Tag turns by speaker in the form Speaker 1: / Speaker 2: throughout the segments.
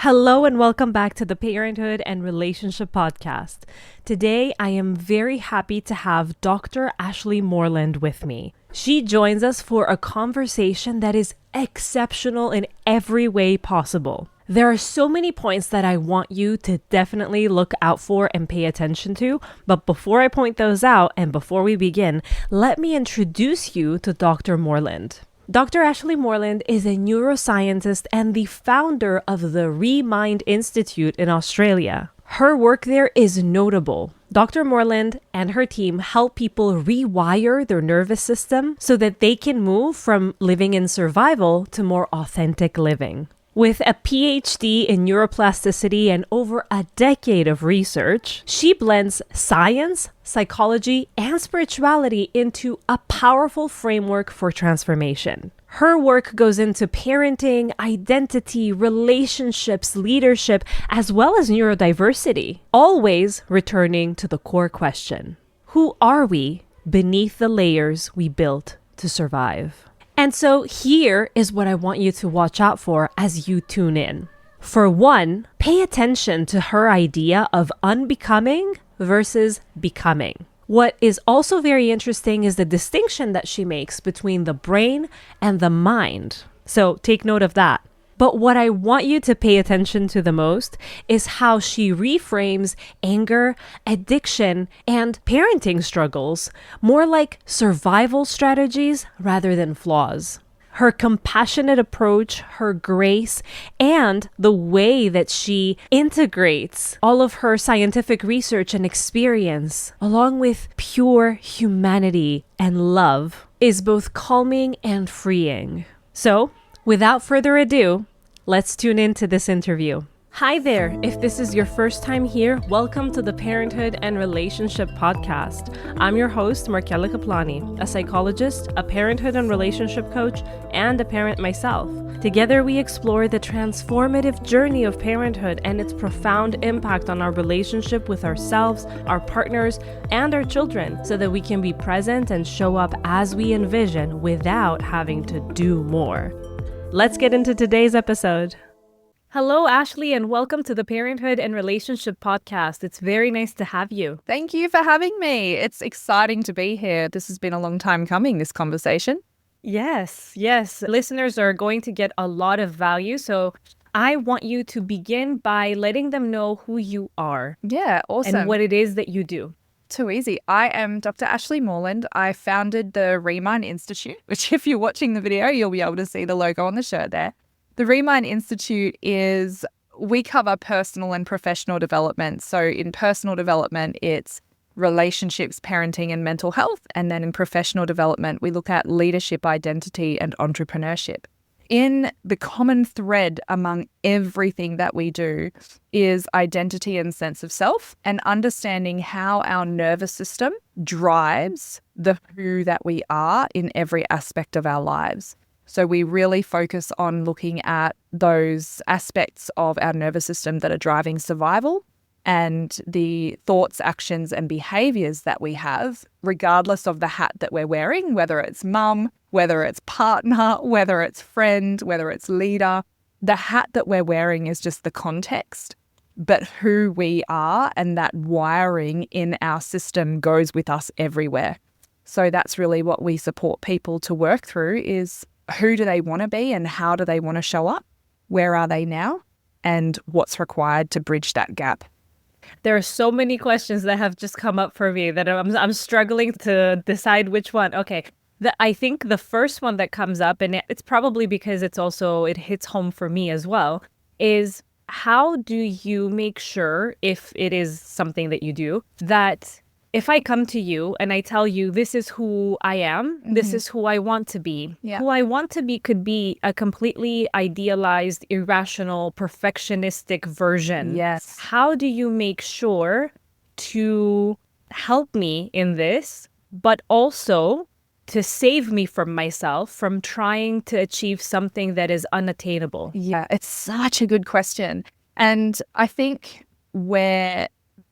Speaker 1: Hello and welcome back to the Parenthood and Relationship Podcast. Today, I am very happy to have Dr. Ashleigh Moreland with me. She joins us for a conversation that is exceptional in every way possible. There are so many points that I want you to definitely look out for and pay attention to, but before I point those out and before we begin, let me introduce you to Dr. Moreland. Dr. Ashleigh Moreland is a neuroscientist and the founder of the Rewiring Institute in Australia. Her work there is notable. Dr. Moreland and her team help people rewire their nervous system so that they can move from living in survival to more authentic living. With a PhD in neuroplasticity and over a decade of research, she blends science, psychology, and spirituality into a powerful framework for transformation. Her work goes into parenting, identity, relationships, leadership, as well as neurodiversity, always returning to the core question: who are we beneath the layers we built to survive? And so here is what I want you to watch out for as you tune in. For one, pay attention to her idea of unbecoming versus becoming. What is also very interesting is the distinction that she makes between the brain and the mind. So take note of that. But what I want you to pay attention to the most is how she reframes anger, addiction, and parenting struggles more like survival strategies rather than flaws. Her compassionate approach, her grace, and the way that she integrates all of her scientific research and experience, along with pure humanity and love, is both calming and freeing. So, without further ado, let's tune into this interview. Hi there. If this is your first time here, welcome to the Parenthood and Relationship Podcast. I'm your host, Markella Kaplani, a psychologist, a parenthood and relationship coach, and a parent myself. Together, we explore the transformative journey of parenthood and its profound impact on our relationship with ourselves, our partners, and our children, so that we can be present and show up as we envision without having to do more. Let's get into today's episode. Hello, Ashleigh, and welcome to the Parenthood and Relationship Podcast. It's very nice to have you.
Speaker 2: Thank you for having me. It's exciting to be here. This has been a long time coming, this conversation.
Speaker 1: Yes. Listeners are going to get a lot of value, so I want you to begin by letting them know who you are.
Speaker 2: Yeah, awesome.
Speaker 1: And what it is that you do.
Speaker 2: Too easy. I am Dr. Ashleigh Moreland. I founded the Rewiring Institute, which if you're watching the video, you'll be able to see the logo on the shirt there. The Rewiring Institute we cover personal and professional development. So in personal development, it's relationships, parenting, and mental health. And then in professional development, we look at leadership, identity, and entrepreneurship. In the common thread among everything that we do is identity and sense of self, and understanding how our nervous system drives the who that we are in every aspect of our lives. So we really focus on looking at those aspects of our nervous system that are driving survival and the thoughts, actions, and behaviors that we have, regardless of the hat that we're wearing, whether it's mum, whether it's partner, whether it's friend, whether it's leader. The hat that we're wearing is just the context, but who we are and that wiring in our system goes with us everywhere. So that's really what we support people to work through is who do they want to be and how do they want to show up? Where are they now? And what's required to bridge that gap?
Speaker 1: There are so many questions that have just come up for me that I'm struggling to decide which one. Okay. I think the first one that comes up, and it's probably because it hits home for me as well, is how do you make sure, if it is something that you do, that if I come to you and I tell you this is who I am, this is who I want to be. Yeah. Who I want to be could be a completely idealized, irrational, perfectionistic version.
Speaker 2: Yes.
Speaker 1: How do you make sure to help me in this, but also to save me from myself, from trying to achieve something that is unattainable?
Speaker 2: Yeah, it's such a good question. And I think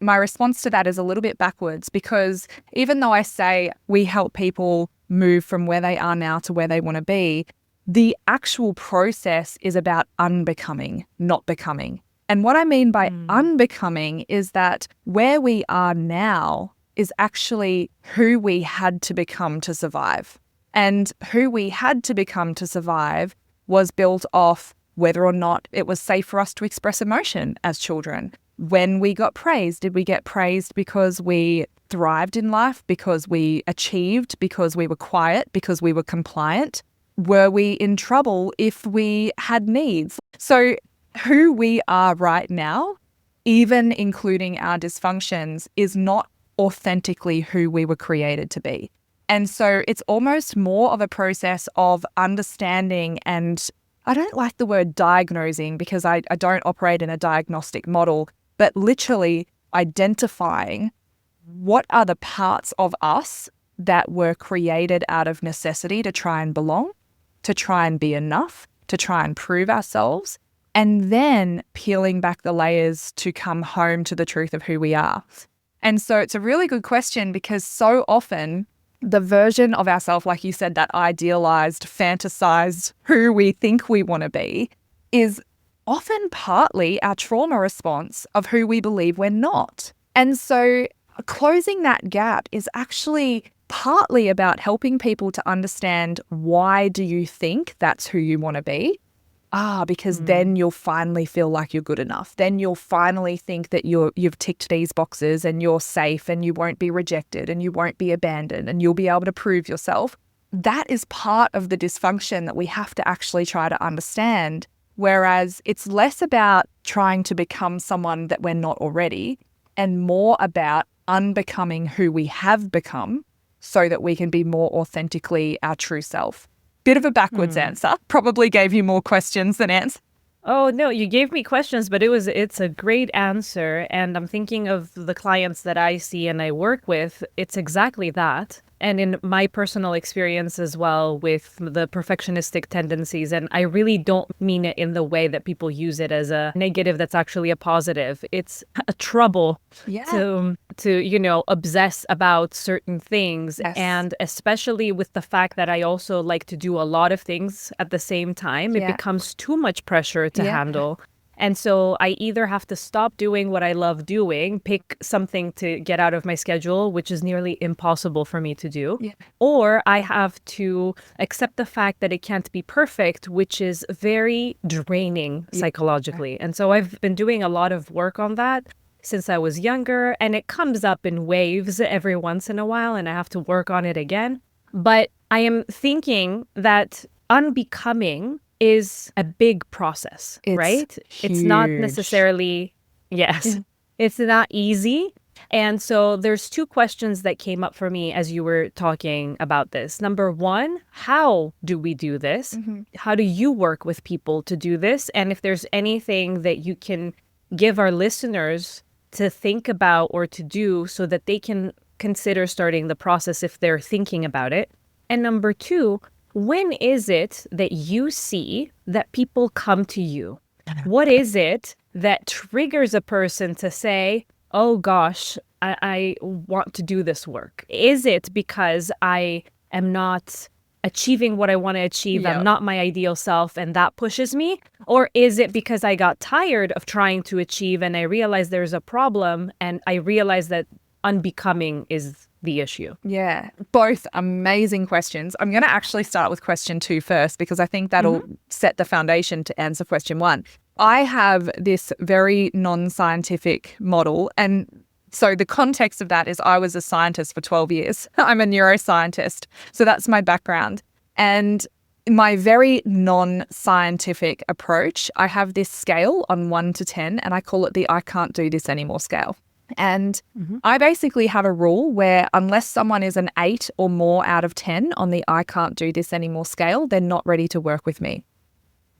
Speaker 2: my response to that is a little bit backwards, because even though I say we help people move from where they are now to where they want to be, The actual process is about unbecoming, not becoming. And what I mean by unbecoming is that where we are now is actually who we had to become to survive. And who we had to become to survive was built off whether or not it was safe for us to express emotion as children. When we got praised, did we get praised because we thrived in life, because we achieved, because we were quiet, because we were compliant? Were we in trouble if we had needs? So who we are right now, even including our dysfunctions, is not authentically who we were created to be. And so it's almost more of a process of understanding, and I don't like the word diagnosing because I don't operate in a diagnostic model, but literally identifying what are the parts of us that were created out of necessity to try and belong, to try and be enough, to try and prove ourselves, and then peeling back the layers to come home to the truth of who we are. And so it's a really good question because so often the version of ourselves, like you said, that idealized, fantasized who we think we want to be, is often partly our trauma response of who we believe we're not. And so closing that gap is actually partly about helping people to understand, why do you think that's who you want to be? Because then you'll finally feel like you're good enough. Then you'll finally think that you've ticked these boxes and you're safe and you won't be rejected and you won't be abandoned and you'll be able to prove yourself. That is part of the dysfunction that we have to actually try to understand. Whereas it's less about trying to become someone that we're not already and more about unbecoming who we have become so that we can be more authentically our true self. Bit of a backwards answer. Probably gave you more questions than answers.
Speaker 1: Oh, no, you gave me questions, but it's a great answer. And I'm thinking of the clients that I see and I work with. It's exactly that. And in my personal experience as well with the perfectionistic tendencies, and I really don't mean it in the way that people use it as a negative that's actually a positive. It's a trouble to obsess about certain things.
Speaker 2: Yes.
Speaker 1: And especially with the fact that I also like to do a lot of things at the same time, it becomes too much pressure to handle. And so I either have to stop doing what I love doing, pick something to get out of my schedule, which is nearly impossible for me to do, or I have to accept the fact that it can't be perfect, which is very draining psychologically. And so I've been doing a lot of work on that since I was younger, and it comes up in waves every once in a while, and I have to work on it again. But I am thinking that unbecoming is a big process, right?
Speaker 2: Huge.
Speaker 1: It's not necessarily, it's not easy. And so there's two questions that came up for me as you were talking about this. Number one, how do we do this? How do you work with people to do this? And if there's anything that you can give our listeners to think about or to do so that they can consider starting the process if they're thinking about it. And number two, when is it that you see that people come to you? What is it that triggers a person to say, oh gosh, I want to do this work? Is it because I am not achieving what I want to achieve? I'm not my ideal self and that pushes me? Or is it because I got tired of trying to achieve and I realized there's a problem and I realized that unbecoming is the issue?
Speaker 2: Yeah, both amazing questions. I'm going to actually start with question 2 first because I think that'll set the foundation to answer question 1. I have this very non-scientific model, and so the context of that is I was a scientist for 12 years. I'm a neuroscientist, so that's my background. And my very non-scientific approach, I have this scale on 1 to 10, and I call it the I can't do this anymore scale. And I basically have a rule where unless someone is an 8 or more out of 10 on the I can't do this anymore scale, they're not ready to work with me.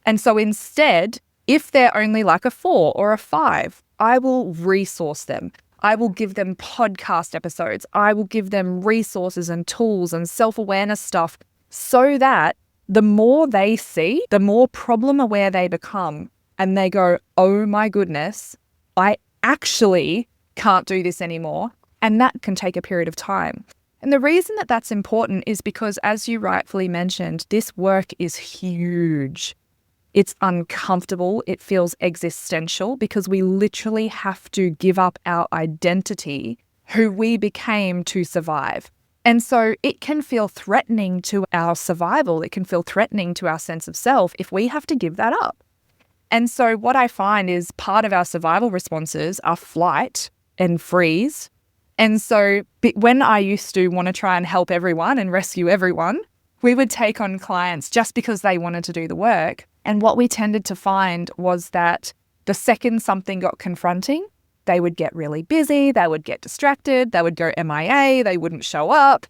Speaker 2: And so instead, if they're only like a 4 or a 5, I will resource them. I will give them podcast episodes. I will give them resources and tools and self-awareness stuff so that the more they see, the more problem aware they become. And they go, oh my goodness, I actually can't do this anymore. And that can take a period of time. And the reason that that's important is because, as you rightfully mentioned, this work is huge. It's uncomfortable. It feels existential because we literally have to give up our identity, who we became to survive. And so it can feel threatening to our survival. It can feel threatening to our sense of self if we have to give that up. And so what I find is part of our survival responses are flight and freeze. And so when I used to want to try and help everyone and rescue everyone, we would take on clients just because they wanted to do the work. And what we tended to find was that the second something got confronting, they would get really busy, they would get distracted, they would go MIA, they wouldn't show up.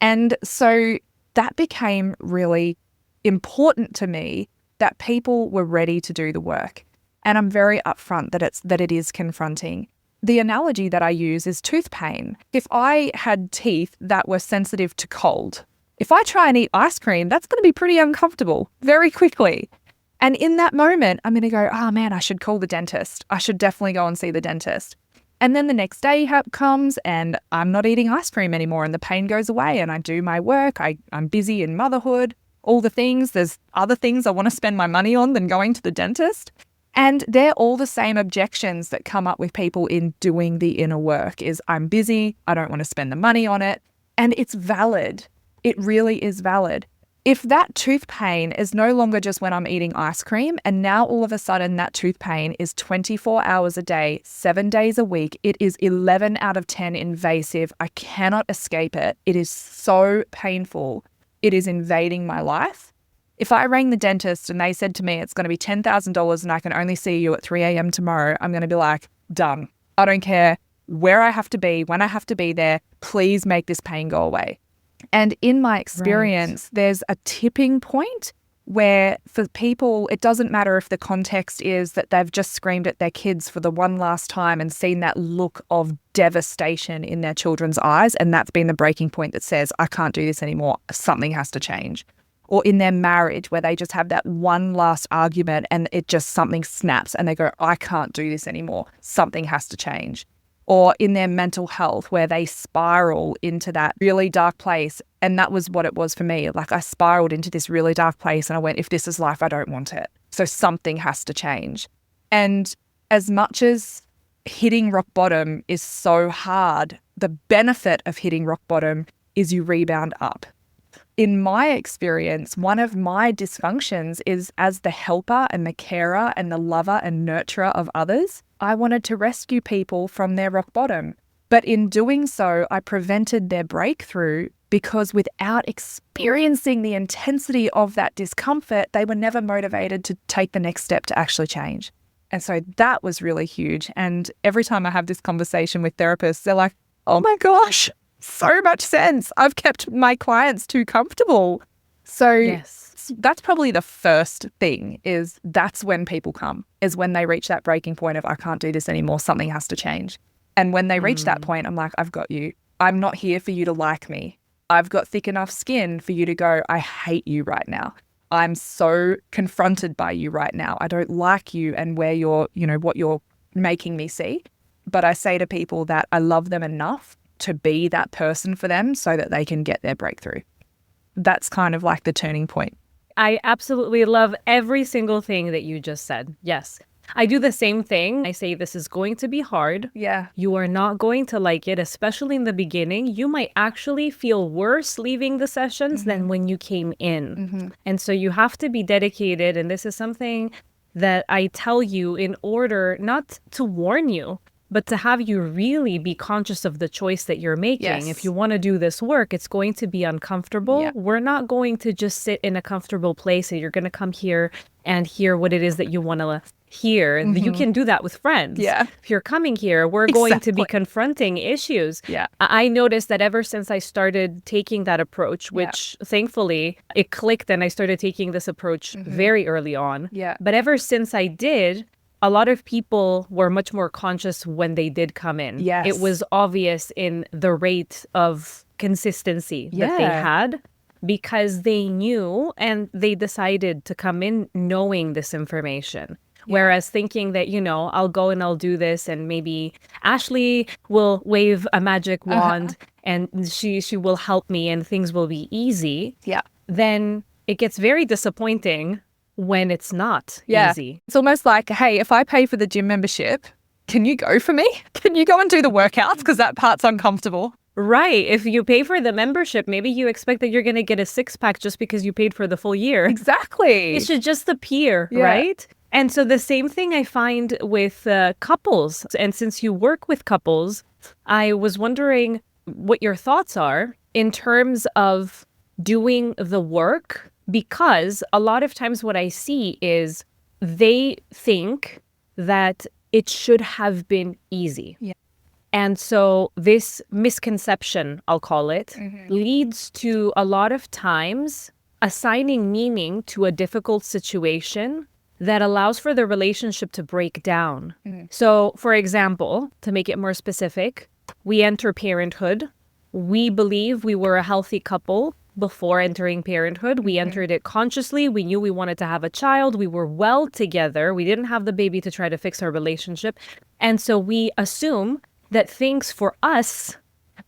Speaker 2: And so that became really important to me, that people were ready to do the work. And I'm very upfront that it is confronting. The analogy that I use is tooth pain. If I had teeth that were sensitive to cold, if I try and eat ice cream, that's going to be pretty uncomfortable very quickly. And in that moment, I'm going to go, oh man, I should call the dentist. I should definitely go and see the dentist. And then the next day comes and I'm not eating ice cream anymore and the pain goes away and I do my work. I'm busy in motherhood, all the things. There's other things I want to spend my money on than going to the dentist. And they're all the same objections that come up with people in doing the inner work is I'm busy, I don't want to spend the money on it. And it's valid. It really is valid. If that tooth pain is no longer just when I'm eating ice cream, and now all of a sudden that tooth pain is 24 hours a day, 7 days a week, it is 11 out of 10 invasive. I cannot escape it. It is so painful. It is invading my life. If I rang the dentist and they said to me, it's going to be $10,000 and I can only see you at 3 a.m. tomorrow, I'm going to be like, done. I don't care where I have to be, when I have to be there. Please make this pain go away. And in my experience, there's a tipping point where for people, it doesn't matter if the context is that they've just screamed at their kids for the one last time and seen that look of devastation in their children's eyes. And that's been the breaking point that says, I can't do this anymore. Something has to change. Or in their marriage where they just have that one last argument and it just something snaps and they go, I can't do this anymore. Something has to change. Or in their mental health where they spiral into that really dark place. And that was what it was for me. Like I spiraled into this really dark place and I went, if this is life, I don't want it. So something has to change. And as much as hitting rock bottom is so hard, the benefit of hitting rock bottom is you rebound up. In my experience, one of my dysfunctions is as the helper and the carer and the lover and nurturer of others, I wanted to rescue people from their rock bottom. But in doing so, I prevented their breakthrough because without experiencing the intensity of that discomfort, they were never motivated to take the next step to actually change. And so that was really huge. And every time I have this conversation with therapists, they're like, oh my gosh, so much sense. I've kept my clients too comfortable. So yes, that's probably the first thing is that's when people come, is when they reach that breaking point of I can't do this anymore. Something has to change. And when they reach that point, I'm like, I've got you. I'm not here for you to like me. I've got thick enough skin for you to go, I hate you right now. I'm so confronted by you right now. I don't like you and where you're, what you're making me see. But I say to people that I love them enough to be that person for them so that they can get their breakthrough. That's kind of like the turning point.
Speaker 1: I absolutely love every single thing that you just said. Yes. I do the same thing. I say this is going to be hard.
Speaker 2: Yeah.
Speaker 1: You are not going to like it, especially in the beginning. You might actually feel worse leaving the sessions than when you came in. And so you have to be dedicated. And this is something that I tell you in order not to warn you, but to have you really be conscious of the choice that you're making.
Speaker 2: Yes.
Speaker 1: If you want to do this work, it's going to be uncomfortable.
Speaker 2: Yeah.
Speaker 1: We're not going to just sit in a comfortable place and you're going to come here and hear what it is that you want to hear. You can do that with friends.
Speaker 2: Yeah.
Speaker 1: If you're coming here, we're going to be confronting issues.
Speaker 2: Yeah.
Speaker 1: I noticed that ever since I started taking that approach, which thankfully it clicked and I started taking this approach very early on.
Speaker 2: Yeah.
Speaker 1: But ever since I did, a lot of people were much more conscious when they did come in.
Speaker 2: Yes.
Speaker 1: It was obvious in the rate of consistency that they had because they knew and they decided to come in knowing this information. Whereas thinking that, I'll go and I'll do this and maybe Ashleigh will wave a magic wand and she will help me and things will be easy.
Speaker 2: Yeah.
Speaker 1: Then it gets very disappointing when it's not easy.
Speaker 2: It's almost like, hey, if I pay for the gym membership, can you go for me? Can you go and do the workouts? Because that part's uncomfortable.
Speaker 1: Right. If you pay for the membership, maybe you expect that you're going to get a six-pack just because you paid for the full year.
Speaker 2: Exactly.
Speaker 1: It should just appear, right? And so the same thing I find with couples. And since you work with couples, I was wondering what your thoughts are in terms of doing the work, because a lot of times what I see is they think that it should have been easy. Yeah. And so this misconception, I'll call it, leads to a lot of times assigning meaning to a difficult situation that allows for the relationship to break down. So, for example, to make it more specific, we enter parenthood. We believe we were a healthy couple before entering parenthood. We entered it consciously. We knew we wanted to have a child. We were well together. We didn't have the baby to try to fix our relationship. And so we assume that things for us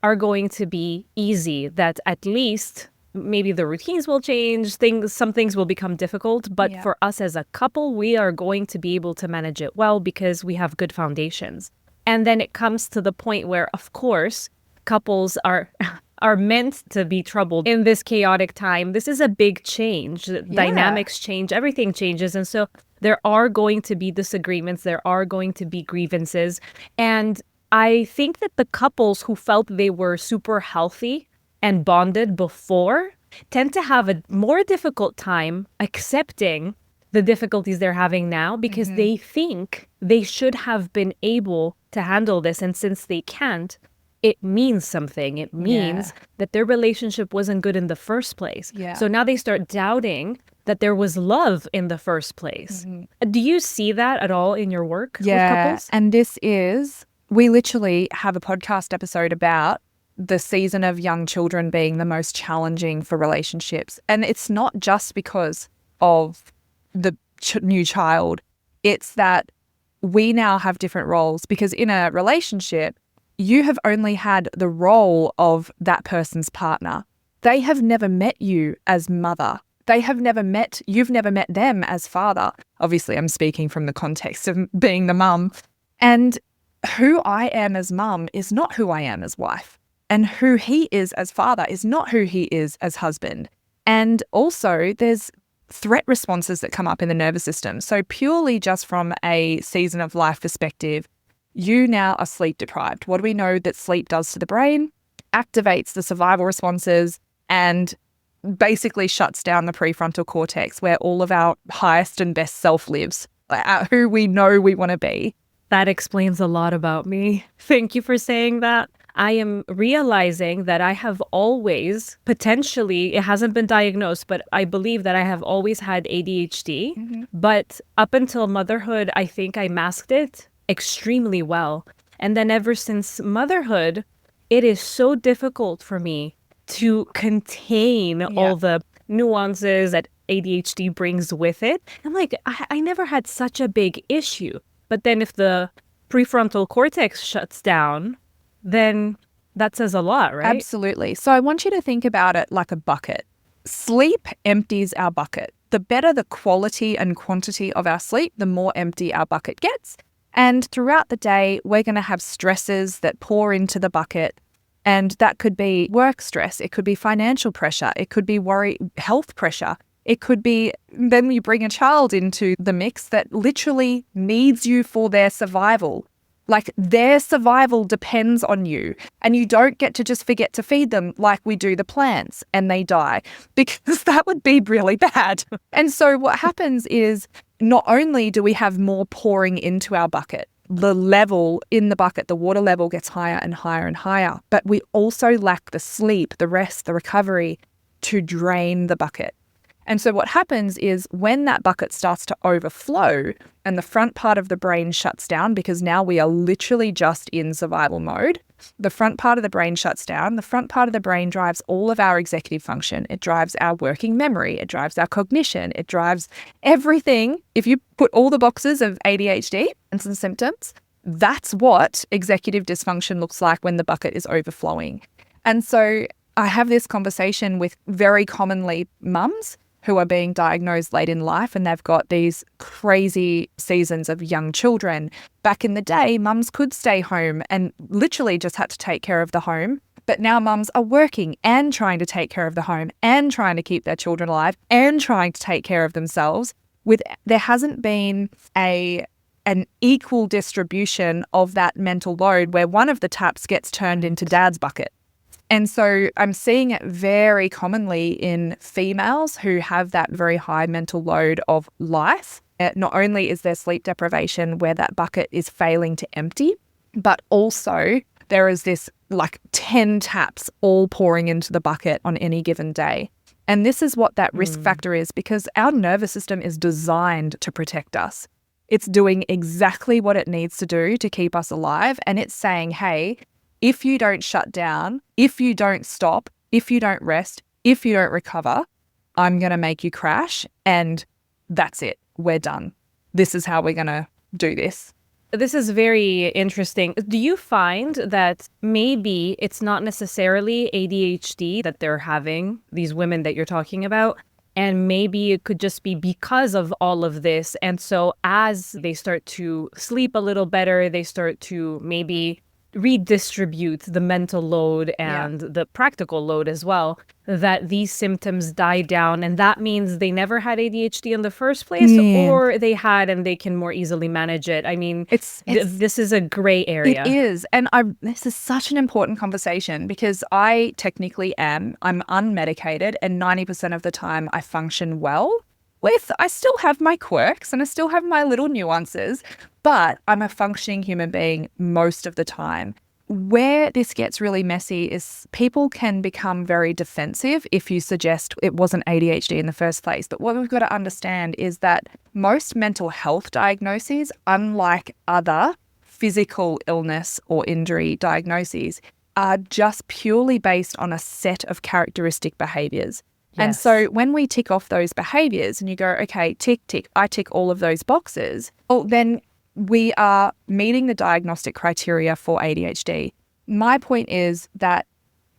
Speaker 1: are going to be easy, that at least maybe the routines will change, some things will become difficult, but for us as a couple, we are going to be able to manage it well because we have good foundations. And then it comes to the point where, of course, couples are meant to be troubled in this chaotic time. This is a big change. Dynamics change, everything changes. And so there are going to be disagreements, there are going to be grievances. And I think that the couples who felt they were super healthy and bonded before tend to have a more difficult time accepting the difficulties they're having now because they think they should have been able to handle this. And since they can't, it means something. It means that their relationship wasn't good in the first place. So now they start doubting that there was love in the first place. Do you see that at all in your work with couples?
Speaker 2: And we literally have a podcast episode about the season of young children being the most challenging for relationships. And it's not just because of the new child. It's that we now have different roles, because in a relationship, you have only had the role of that person's partner. They have never met you as mother. You've never met them as father. Obviously, I'm speaking from the context of being the mum. And who I am as mum is not who I am as wife. And who he is as father is not who he is as husband. And also there's threat responses that come up in the nervous system. So purely just from a season of life perspective, you now are sleep deprived. What do we know that sleep does to the brain? Activates the survival responses and basically shuts down the prefrontal cortex, where all of our highest and best self lives, who we know we want to be.
Speaker 1: That explains a lot about me. Thank you for saying that. I am realizing that I have always, potentially, it hasn't been diagnosed, but I believe that I have always had ADHD. But up until motherhood, I think I masked it extremely well. And then ever since motherhood, it is so difficult for me to contain all the nuances that ADHD brings with it. I'm like, I never had such a big issue. But then if the prefrontal cortex shuts down, then that says a lot, right?
Speaker 2: Absolutely. So I want you to think about it like a bucket. Sleep empties our bucket. The better the quality and quantity of our sleep, the more empty our bucket gets. And throughout the day, we're going to have stresses that pour into the bucket. And that could be work stress. It could be financial pressure. It could be worry, health pressure. It could be then you bring a child into the mix that literally needs you for their survival. Like their survival depends on you, and you don't get to just forget to feed them like we do the plants and they die, because that would be really bad. And so what happens is not only do we have more pouring into our bucket, the level in the bucket, the water level gets higher and higher and higher, but we also lack the sleep, the rest, the recovery to drain the bucket. And so what happens is when that bucket starts to overflow and the front part of the brain shuts down, because now we are literally just in survival mode, the front part of the brain shuts down. The front part of the brain drives all of our executive function. It drives our working memory. It drives our cognition. It drives everything. If you put all the boxes of ADHD and some symptoms, that's what executive dysfunction looks like when the bucket is overflowing. And so I have this conversation with very commonly mums who are being diagnosed late in life, and they've got these crazy seasons of young children. Back in the day, mums could stay home and literally just had to take care of the home. But now mums are working and trying to take care of the home and trying to keep their children alive and trying to take care of themselves. There hasn't been an equal distribution of that mental load where one of the taps gets turned into dad's bucket. And so I'm seeing it very commonly in females who have that very high mental load of life. Not only is there sleep deprivation where that bucket is failing to empty, but also there is this like 10 taps all pouring into the bucket on any given day. And this is what that risk factor is, because our nervous system is designed to protect us. It's doing exactly what it needs to do to keep us alive. And it's saying, hey, if you don't shut down, if you don't stop, if you don't rest, if you don't recover, I'm going to make you crash. And that's it. We're done. This is how we're going to do this.
Speaker 1: This is very interesting. Do you find that maybe it's not necessarily ADHD that they're having, these women that you're talking about, and maybe it could just be because of all of this? And so as they start to sleep a little better, they start to maybe redistribute the mental load and the practical load as well, that these symptoms die down. And that means they never had ADHD in the first place, or they had and they can more easily manage it. I mean, this is a gray area.
Speaker 2: It is. And this is such an important conversation because I'm unmedicated, and 90% of the time I function well. I still have my quirks and I still have my little nuances, but I'm a functioning human being most of the time. Where this gets really messy is people can become very defensive if you suggest it wasn't ADHD in the first place. But what we've got to understand is that most mental health diagnoses, unlike other physical illness or injury diagnoses, are just purely based on a set of characteristic behaviors. And so when we tick off those behaviors and you go, okay, tick, tick, I tick all of those boxes, well, then we are meeting the diagnostic criteria for ADHD. My point is that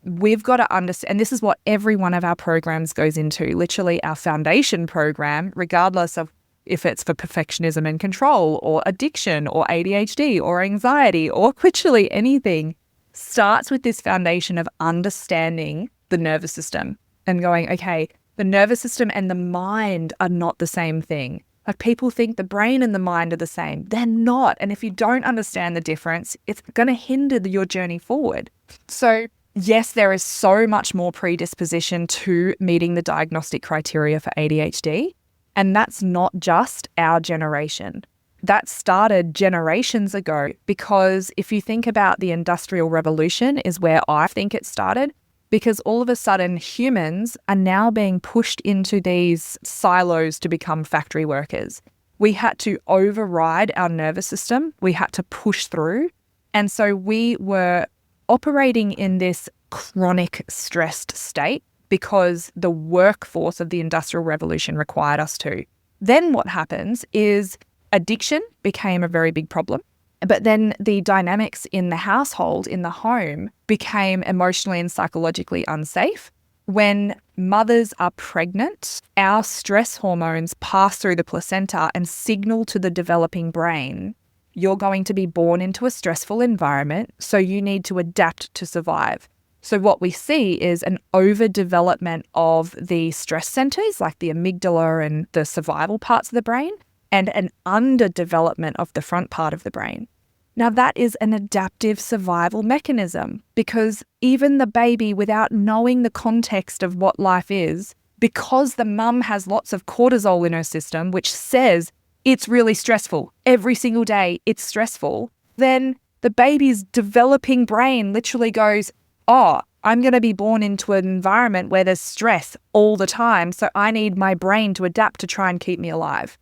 Speaker 2: we've got to understand, and this is what every one of our programs goes into, literally our foundation program, regardless of if it's for perfectionism and control or addiction or ADHD or anxiety or literally anything, starts with this foundation of understanding the nervous system. And going, okay, the nervous system and the mind are not the same thing. Like people think the brain and the mind are the same. They're not. And if you don't understand the difference, it's going to hinder your journey forward. So yes, there is so much more predisposition to meeting the diagnostic criteria for ADHD. And that's not just our generation. That started generations ago, because if you think about the Industrial Revolution is where I think it started. Because all of a sudden humans are now being pushed into these silos to become factory workers. We had to override our nervous system. We had to push through. And so we were operating in this chronic stressed state because the workforce of the Industrial Revolution required us to. Then what happens is addiction became a very big problem. But then the dynamics in the household, in the home, became emotionally and psychologically unsafe. When mothers are pregnant, our stress hormones pass through the placenta and signal to the developing brain, you're going to be born into a stressful environment, so you need to adapt to survive. So what we see is an overdevelopment of the stress centers, like the amygdala and the survival parts of the brain, and an underdevelopment of the front part of the brain. Now, that is an adaptive survival mechanism, because even the baby, without knowing the context of what life is, because the mum has lots of cortisol in her system, which says it's really stressful, every single day it's stressful, then the baby's developing brain literally goes, oh, I'm going to be born into an environment where there's stress all the time. So I need my brain to adapt to try and keep me alive.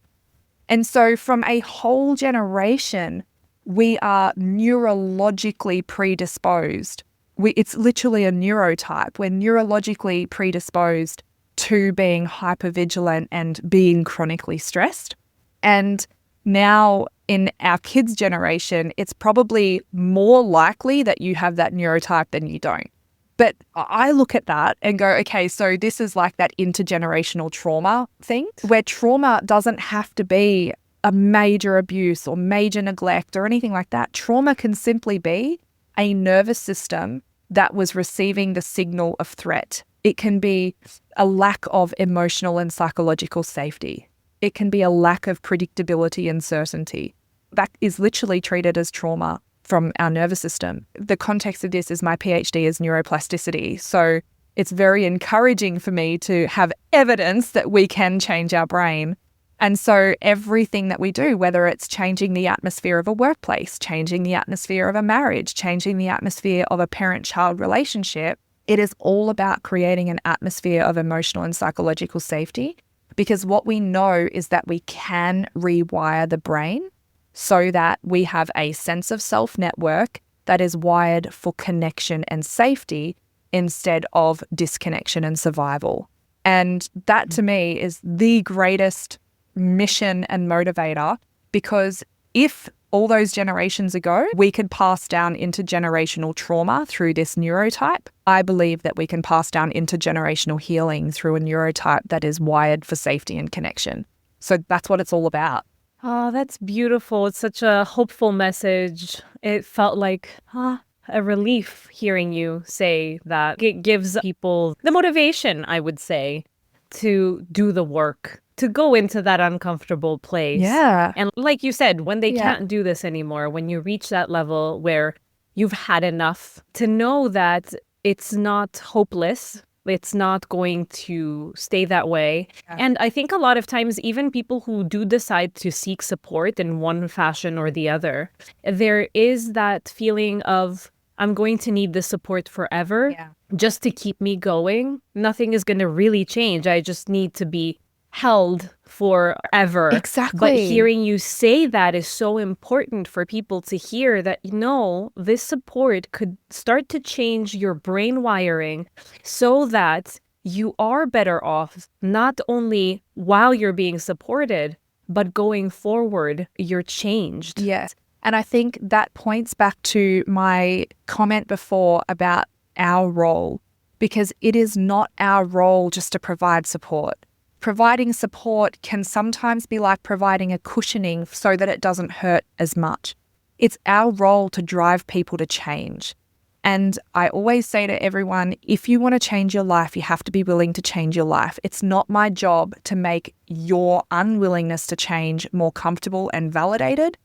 Speaker 2: And so from a whole generation, we are neurologically predisposed. It's literally a neurotype. We're neurologically predisposed to being hypervigilant and being chronically stressed. And now in our kids' generation, it's probably more likely that you have that neurotype than you don't. But I look at that and go, okay, so this is like that intergenerational trauma thing, where trauma doesn't have to be a major abuse or major neglect or anything like that. Trauma can simply be a nervous system that was receiving the signal of threat. It can be a lack of emotional and psychological safety. It can be a lack of predictability and certainty. That is literally treated as trauma from our nervous system. The context of this is my PhD is neuroplasticity. So it's very encouraging for me to have evidence that we can change our brain. And so everything that we do, whether it's changing the atmosphere of a workplace, changing the atmosphere of a marriage, changing the atmosphere of a parent-child relationship, it is all about creating an atmosphere of emotional and psychological safety. Because what we know is that we can rewire the brain so that we have a sense of self network that is wired for connection and safety instead of disconnection and survival. And that to me is the greatest mission and motivator, because if all those generations ago we could pass down intergenerational trauma through this neurotype, I believe that we can pass down intergenerational healing through a neurotype that is wired for safety and connection. So that's what it's all about.
Speaker 1: Oh, that's beautiful. It's such a hopeful message. It felt like a relief hearing you say that. It gives people the motivation, I would say, to do the work, to go into that uncomfortable place.
Speaker 2: Yeah.
Speaker 1: And like you said, when they can't do this anymore, when you reach that level where you've had enough, to know that it's not hopeless. It's not going to stay that way. Yeah. And I think a lot of times, even people who do decide to seek support in one fashion or the other, there is that feeling of, I'm going to need this support forever just to keep me going. Nothing is going to really change. I just need to be held forever.
Speaker 2: Exactly.
Speaker 1: But hearing you say that is so important for people to hear that, this support could start to change your brain wiring so that you are better off, not only while you're being supported, but going forward, you're changed.
Speaker 2: Yes. And I think that points back to my comment before about our role, because it is not our role just to provide support. Providing support can sometimes be like providing a cushioning so that it doesn't hurt as much. It's our role to drive people to change. And I always say to everyone, if you want to change your life, you have to be willing to change your life. It's not my job to make your unwillingness to change more comfortable and validated.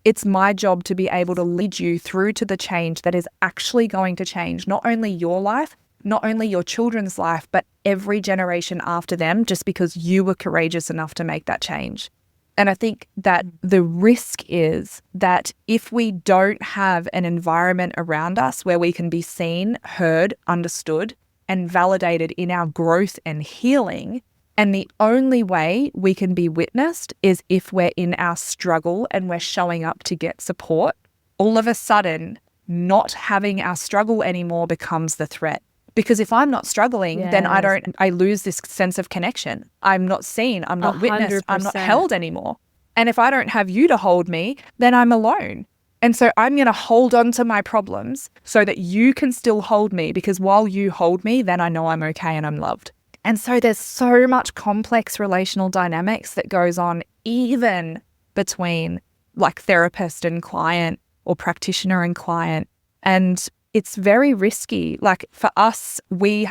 Speaker 2: It's my job to be able to lead you through to the change that is actually going to change not only your life, not only your children's life, but every generation after them, just because you were courageous enough to make that change. And I think that the risk is that if we don't have an environment around us where we can be seen, heard, understood, and validated in our growth and healing, and the only way we can be witnessed is if we're in our struggle and we're showing up to get support, all of a sudden, not having our struggle anymore becomes the threat. Because if I'm not struggling, then I lose this sense of connection. I'm not seen, I'm not witnessed, 100%. I'm not held anymore. And if I don't have you to hold me, then I'm alone. And so I'm going to hold on to my problems so that you can still hold me, because while you hold me, then I know I'm okay and I'm loved. And so there's so much complex relational dynamics that goes on even between like therapist and client or practitioner and client. And it's very risky. Like for us, we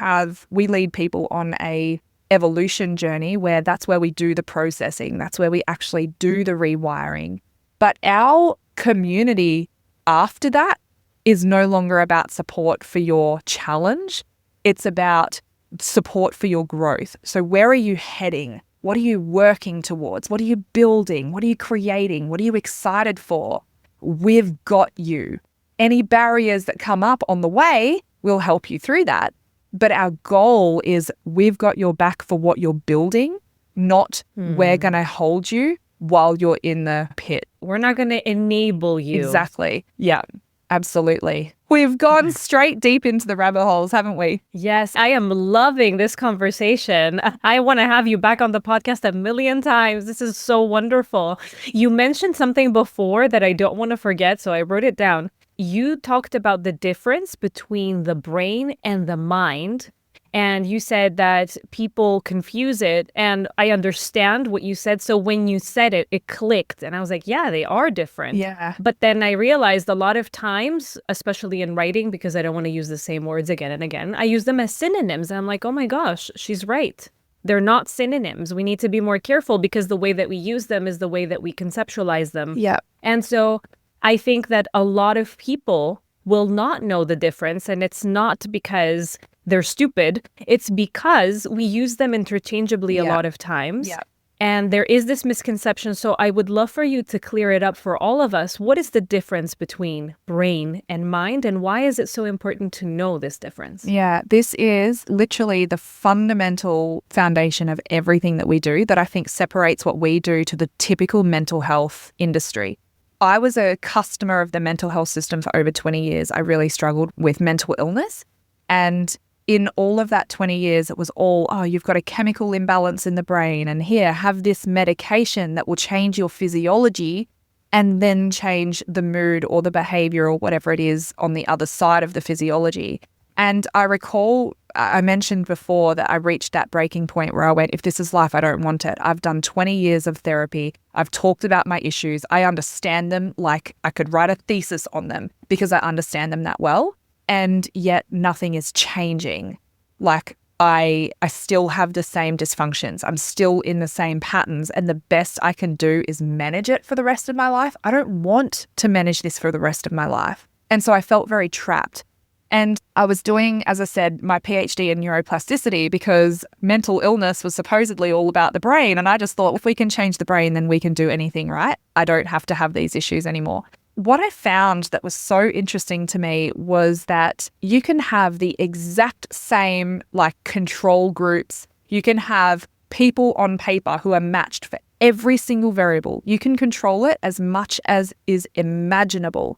Speaker 2: lead people on a evolution journey where that's where we do the processing. That's where we actually do the rewiring. But our community after that is no longer about support for your challenge. It's about support for your growth. So where are you heading? What are you working towards? What are you building? What are you creating? What are you excited for? We've got you. Any barriers that come up on the way, We'll help you through that. But our goal is we've got your back for what you're building, not we're going to hold you while you're in the pit.
Speaker 1: We're not going to enable you.
Speaker 2: Exactly. Yeah, absolutely. We've gone straight deep into the rabbit holes, haven't we?
Speaker 1: Yes, I am loving this conversation. I want to have you back on the podcast a million times. This is so wonderful. You mentioned something before that I don't want to forget, so I wrote it down. You talked about the difference between the brain and the mind. And you said that people confuse it. And I understand what you said. So when you said it, it clicked. And I was like, yeah, they are different.
Speaker 2: Yeah.
Speaker 1: But then I realized a lot of times, especially in writing, because I don't want to use the same words again and again, I use them as synonyms. And I'm like, oh my gosh, she's right. They're not synonyms. We need to be more careful because the way that we use them is the way that we conceptualize them.
Speaker 2: Yeah.
Speaker 1: And so I think that a lot of people will not know the difference. And it's not because they're stupid. It's because we use them interchangeably a lot of times.
Speaker 2: Yeah.
Speaker 1: And there is this misconception. So I would love for you to clear it up for all of us. What is the difference between brain and mind? And why is it so important to know this difference?
Speaker 2: Yeah, this is literally the fundamental foundation of everything that we do that I think separates what we do to the typical mental health industry. I was a customer of the mental health system for over 20 years. I really struggled with mental illness. And in all of that 20 years, it was all, oh, you've got a chemical imbalance in the brain. And here, have this medication that will change your physiology and then change the mood or the behavior or whatever it is on the other side of the physiology. And I recall I mentioned before that I reached that breaking point where I went, if this is life, I don't want it. I've done 20 years of therapy. I've talked about my issues. I understand them like I could write a thesis on them because I understand them that well. And yet nothing is changing. Like I still have the same dysfunctions. I'm still in the same patterns. And the best I can do is manage it for the rest of my life. I don't want to manage this for the rest of my life. And so I felt very trapped. And I was doing, as I said, my PhD in neuroplasticity because mental illness was supposedly all about the brain. And I just thought, if we can change the brain, then we can do anything, right? I don't have to have these issues anymore. What I found that was so interesting to me was that you can have the exact same control groups. You can have people on paper who are matched for every single variable. You can control it as much as is imaginable.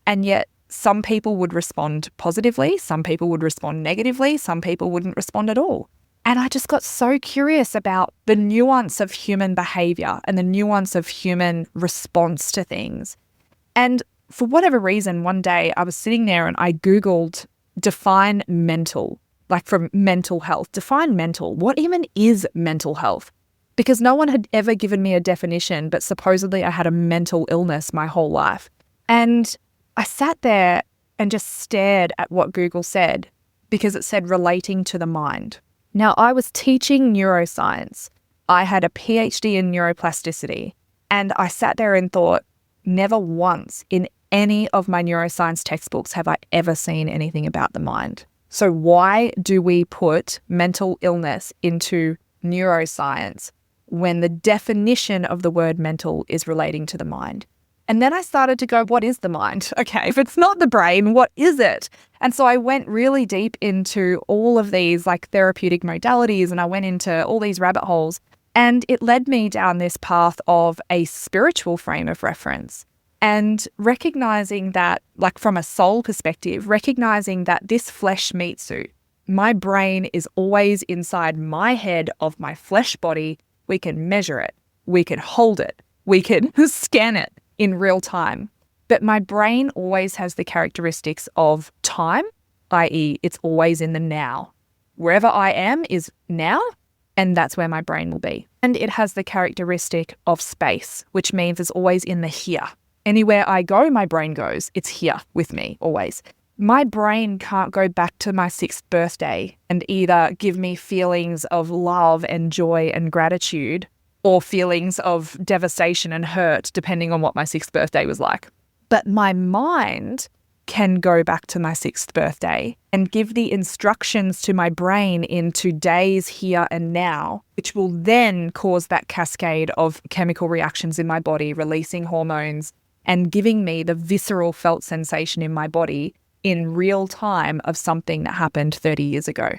Speaker 2: And yet some people would respond positively, some people would respond negatively, some people wouldn't respond at all. And I just got so curious about the nuance of human behavior and the nuance of human response to things. And for whatever reason, one day I was sitting there and I Googled define mental, from mental health. Define mental. What even is mental health? Because no one had ever given me a definition, but supposedly I had a mental illness my whole life. And I sat there and just stared at what Google said because it said relating to the mind. Now, I was teaching neuroscience. I had a PhD in neuroplasticity. And I sat there and thought, never once in any of my neuroscience textbooks have I ever seen anything about the mind. So why do we put mental illness into neuroscience when the definition of the word mental is relating to the mind? And then I started to go, what is the mind? Okay, if it's not the brain, what is it? And so I went really deep into all of these therapeutic modalities and I went into all these rabbit holes. And it led me down this path of a spiritual frame of reference and recognizing that, from a soul perspective, recognizing that this flesh meat suit, my brain is always inside my head of my flesh body. We can measure it. We can hold it. We can scan it in real time. But my brain always has the characteristics of time, i.e., it's always in the now. Wherever I am is now. And that's where my brain will be. And it has the characteristic of space, which means it's always in the here. Anywhere I go, my brain goes. It's here with me, always. My brain can't go back to my 6th birthday and either give me feelings of love and joy and gratitude or feelings of devastation and hurt, depending on what my 6th birthday was like. But my mind can go back to my 6th birthday and give the instructions to my brain in today's here and now, which will then cause that cascade of chemical reactions in my body, releasing hormones and giving me the visceral felt sensation in my body in real time of something that happened 30 years ago.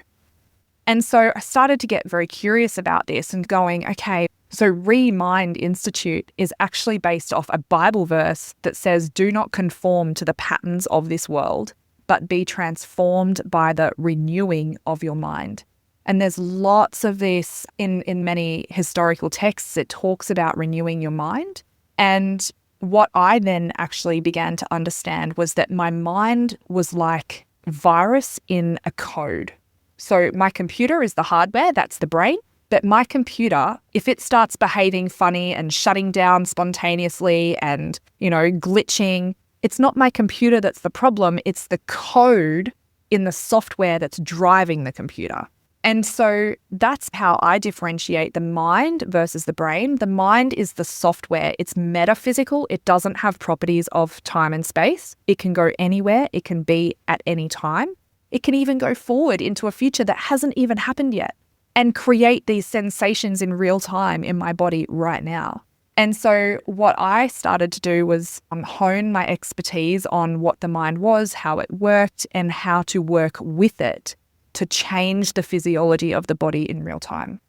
Speaker 2: And so I started to get very curious about this and going, okay, so Remind Institute is actually based off a Bible verse that says, do not conform to the patterns of this world, but be transformed by the renewing of your mind. And there's lots of this in many historical texts. It talks about renewing your mind. And what I then actually began to understand was that my mind was like virus in a code. So my computer is the hardware, that's the brain. But my computer, if it starts behaving funny and shutting down spontaneously and, glitching, it's not my computer that's the problem. It's the code in the software that's driving the computer. And so that's how I differentiate the mind versus the brain. The mind is the software. It's metaphysical. It doesn't have properties of time and space. It can go anywhere. It can be at any time. It can even go forward into a future that hasn't even happened yet and create these sensations in real time in my body right now. And so what I started to do was hone my expertise on what the mind was, how it worked, and how to work with it to change the physiology of the body in real time.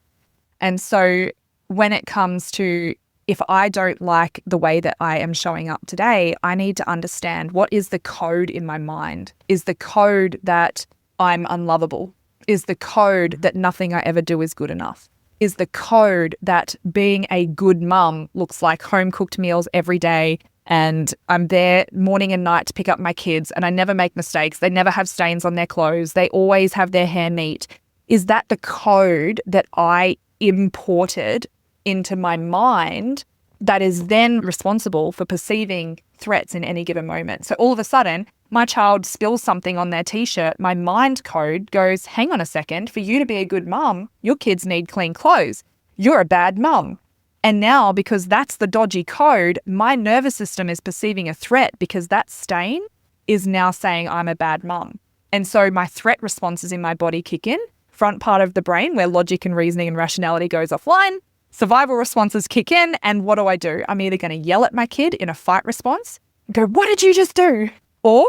Speaker 2: And so when it comes to, if I don't like the way that I am showing up today, I need to understand, what is the code in my mind? Is the code that I'm unlovable? Is the code that nothing I ever do is good enough? Is the code that being a good mum looks like home cooked meals every day and I'm there morning and night to pick up my kids and I never make mistakes. They never have stains on their clothes. They always have their hair neat. Is that the code that I imported into my mind that is then responsible for perceiving threats in any given moment? So all of a sudden, my child spills something on their t-shirt, my mind code goes, hang on a second, for you to be a good mum, your kids need clean clothes. You're a bad mum. And now, because that's the dodgy code, my nervous system is perceiving a threat because that stain is now saying I'm a bad mum. And so my threat responses in my body kick in, front part of the brain where logic and reasoning and rationality goes offline, survival responses kick in, and what do? I'm either going to yell at my kid in a fight response, go, what did you just do? Or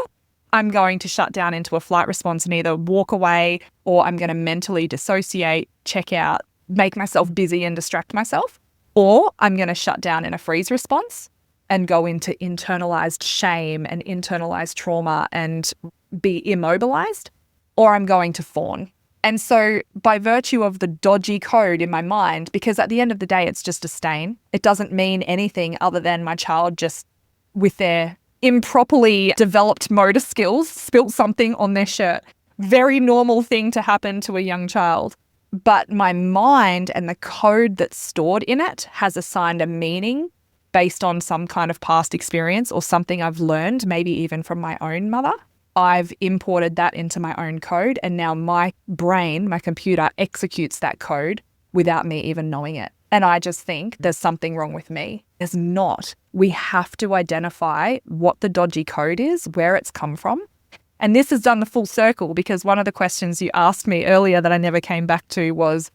Speaker 2: I'm going to shut down into a flight response and either walk away, or I'm going to mentally dissociate, check out, make myself busy and distract myself. Or I'm going to shut down in a freeze response and go into internalized shame and internalized trauma and be immobilized, or I'm going to fawn. And so by virtue of the dodgy code in my mind, because at the end of the day, it's just a stain, it doesn't mean anything other than my child just with their improperly developed motor skills spilt something on their shirt. Very normal thing to happen to a young child. But my mind and the code that's stored in it has assigned a meaning based on some kind of past experience or something I've learned, maybe even from my own mother. I've imported that into my own code, and now my brain, my computer, executes that code without me even knowing it. And I just think there's something wrong with me. There's not. We have to identify what the dodgy code is, where it's come from. And this has done the full circle, because one of the questions you asked me earlier that I never came back to was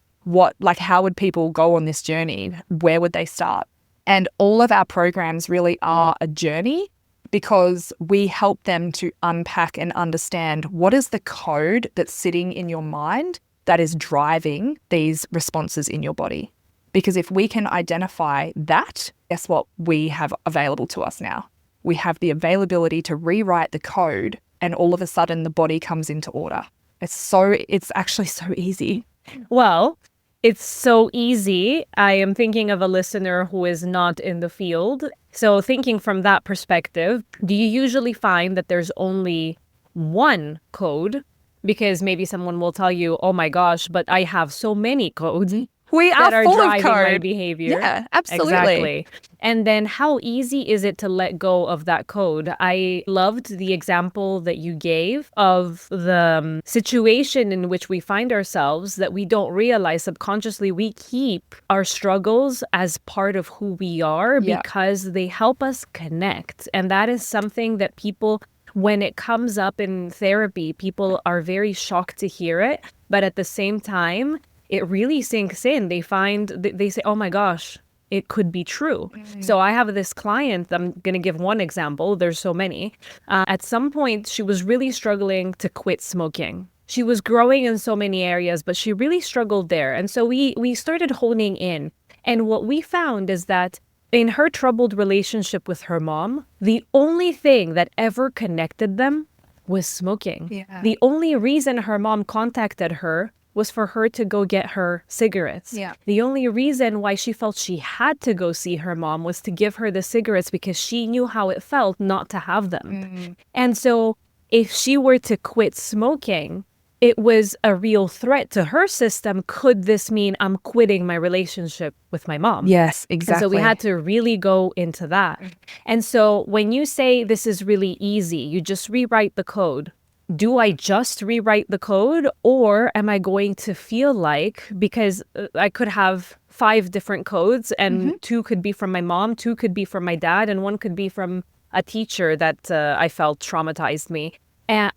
Speaker 2: how would people go on this journey? Where would they start? And all of our programs really are a journey, because we help them to unpack and understand what is the code that's sitting in your mind that is driving these responses in your body. Because if we can identify that, guess what we have available to us now? We have the availability to rewrite the code, and all of a sudden the body comes into order. It's actually so easy.
Speaker 1: Well, it's so easy. I am thinking of a listener who is not in the field. So thinking from that perspective, do you usually find that there's only one code? Because maybe someone will tell you, oh my gosh, but I have so many codes.
Speaker 2: We
Speaker 1: that
Speaker 2: are
Speaker 1: are
Speaker 2: full
Speaker 1: driving
Speaker 2: of code.
Speaker 1: my behavior.
Speaker 2: Yeah, absolutely.
Speaker 1: Exactly. And then how easy is it to let go of that code? I loved the example that you gave of the situation in which we find ourselves, that we don't realize subconsciously we keep our struggles as part of who we are because they help us connect. And that is something that people, when it comes up in therapy, people are very shocked to hear it. But at the same time, it really sinks in. They say, oh my gosh, it could be true. So I have this client, I'm going to give one example. There's so many. At some point, she was really struggling to quit smoking. She was growing in so many areas, but she really struggled there. And so we started honing in. And what we found is that in her troubled relationship with her mom, the only thing that ever connected them was smoking.
Speaker 2: Yeah.
Speaker 1: The only reason her mom contacted her was for her to go get her cigarettes.
Speaker 2: Yeah.
Speaker 1: The only reason why she felt she had to go see her mom was to give her the cigarettes because she knew how it felt not to have them. And so if she were to quit smoking, it was a real threat to her system. Could this mean I'm quitting my relationship with my mom?
Speaker 2: Yes, exactly.
Speaker 1: And so we had to really go into that. And so when you say this is really easy, you just rewrite the code. Do I just rewrite the code, or am I going to feel like, because I could have 5 different codes and 2 could be from my mom, 2 could be from my dad, and 1 could be from a teacher that I felt traumatized me. And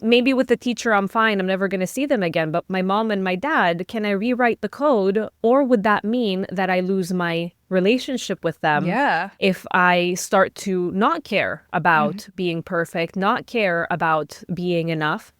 Speaker 1: maybe with the teacher, I'm fine. I'm never going to see them again. But my mom and my dad, can I rewrite the code? Or would that mean that I lose my relationship with them if I start to not care about being perfect, not care about being enough?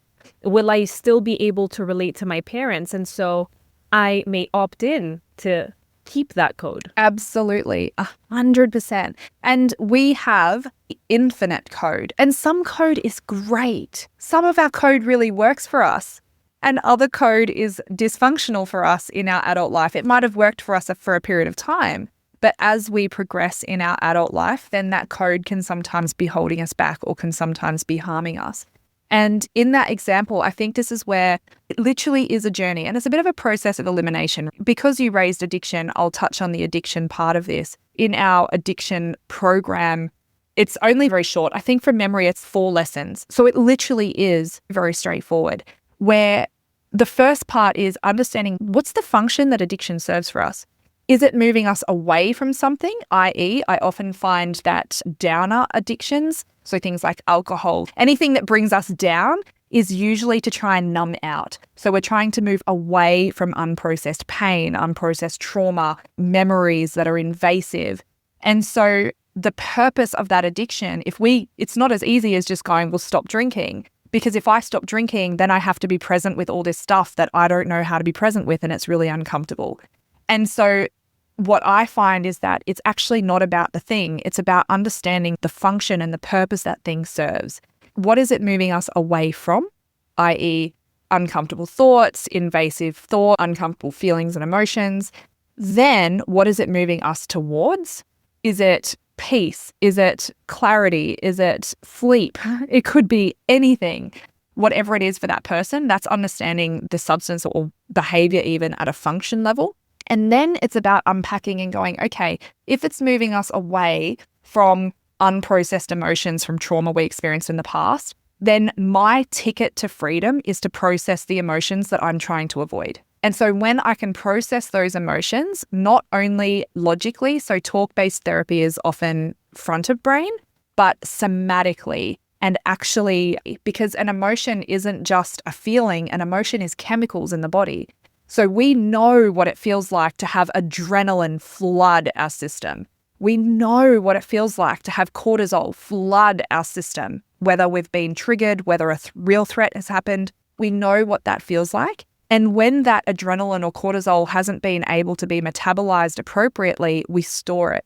Speaker 1: Will I still be able to relate to my parents? And so I may opt in to keep that code.
Speaker 2: Absolutely, 100%. And we have infinite code, and some code is great. Some of our code really works for us, and other code is dysfunctional for us in our adult life. It might have worked for us for a period of time, but as we progress in our adult life, then that code can sometimes be holding us back or can sometimes be harming us. And in that example, I think this is where it literally is a journey, and it's a bit of a process of elimination. Because you raised addiction, I'll touch on the addiction part of this. In our addiction program, it's only very short. I think from memory, it's 4 lessons. So it literally is very straightforward, where the first part is understanding what's the function that addiction serves for us. Is it moving us away from something? I.e., I often find that downer addictions, so things like alcohol, anything that brings us down is usually to try and numb out. So we're trying to move away from unprocessed pain, unprocessed trauma, memories that are invasive. And so the purpose of that addiction, it's not as easy as just going, well, stop drinking. Because if I stop drinking, then I have to be present with all this stuff that I don't know how to be present with, and it's really uncomfortable. And so what I find is that it's actually not about the thing. It's about understanding the function and the purpose that thing serves. What is it moving us away from? I.e., uncomfortable thoughts, invasive thought, uncomfortable feelings and emotions. Then what is it moving us towards? Is it peace? Is it clarity? Is it sleep? It could be anything. Whatever it is for that person, that's understanding the substance or behavior even at a function level. And then it's about unpacking and going, okay, if it's moving us away from unprocessed emotions from trauma we experienced in the past, then my ticket to freedom is to process the emotions that I'm trying to avoid. And so when I can process those emotions, not only logically, so talk-based therapy is often front of brain, but somatically. And actually, because an emotion isn't just a feeling, an emotion is chemicals in the body. So we know what it feels like to have adrenaline flood our system. We know what it feels like to have cortisol flood our system, whether we've been triggered, whether a real threat has happened. We know what that feels like. And when that adrenaline or cortisol hasn't been able to be metabolized appropriately, we store it.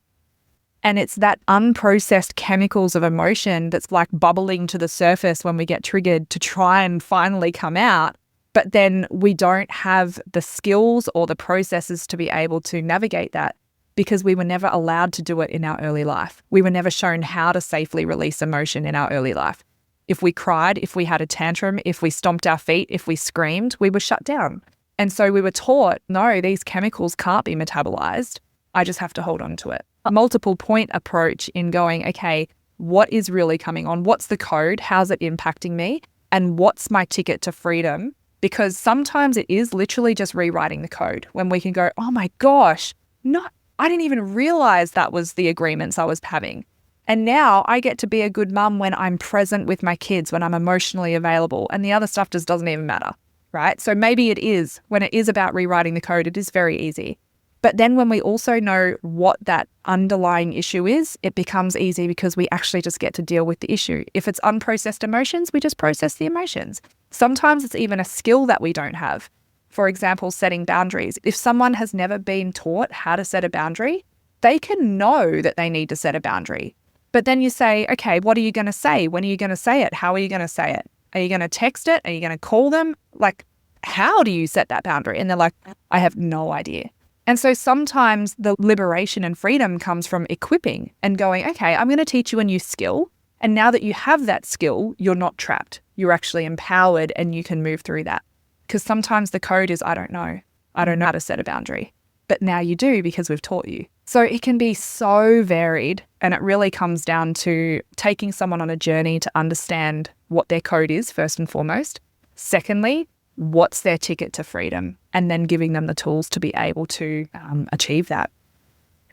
Speaker 2: And it's that unprocessed chemicals of emotion that's like bubbling to the surface when we get triggered to try and finally come out. But then we don't have the skills or the processes to be able to navigate that because we were never allowed to do it in our early life. We were never shown how to safely release emotion in our early life. If we cried, if we had a tantrum, if we stomped our feet, if we screamed, we were shut down. And so we were taught, no, these chemicals can't be metabolized. I just have to hold on to it. A multiple point approach in going, okay, what is really coming on? What's the code? How's it impacting me? And what's my ticket to freedom? Because sometimes it is literally just rewriting the code when we can go, oh my gosh, no, I didn't even realize that was the agreements I was having. And now I get to be a good mum when I'm present with my kids, when I'm emotionally available, and the other stuff just doesn't even matter, right? So maybe it is, when it is about rewriting the code, it is very easy. But then when we also know what that underlying issue is, it becomes easy because we actually just get to deal with the issue. If it's unprocessed emotions, we just process the emotions. Sometimes it's even a skill that we don't have. For example, setting boundaries. If someone has never been taught how to set a boundary, they can know that they need to set a boundary. But then you say, okay, what are you going to say? When are you going to say it? How are you going to say it? Are you going to text it? Are you going to call them? Like, how do you set that boundary? And they're like, I have no idea. And so sometimes the liberation and freedom comes from equipping and going, okay, I'm going to teach you a new skill. And now that you have that skill, you're not trapped. You're actually empowered and you can move through that. Because sometimes the code is, I don't know. I don't know how to set a boundary. But now you do because we've taught you. So it can be so varied. And it really comes down to taking someone on a journey to understand what their code is, first and foremost. Secondly, what's their ticket to freedom? And then giving them the tools to be able to achieve that.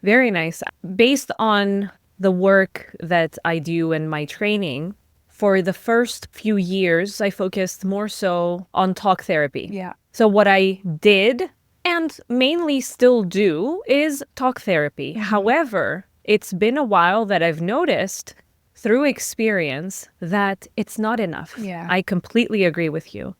Speaker 1: Very nice. Based on the work that I do in my training, for the first few years, I focused more so on talk therapy.
Speaker 2: Yeah.
Speaker 1: So what I did and mainly still do is talk therapy.
Speaker 2: Mm-hmm.
Speaker 1: However, it's been a while that I've noticed through experience that it's not enough.
Speaker 2: Yeah.
Speaker 1: I completely agree with you.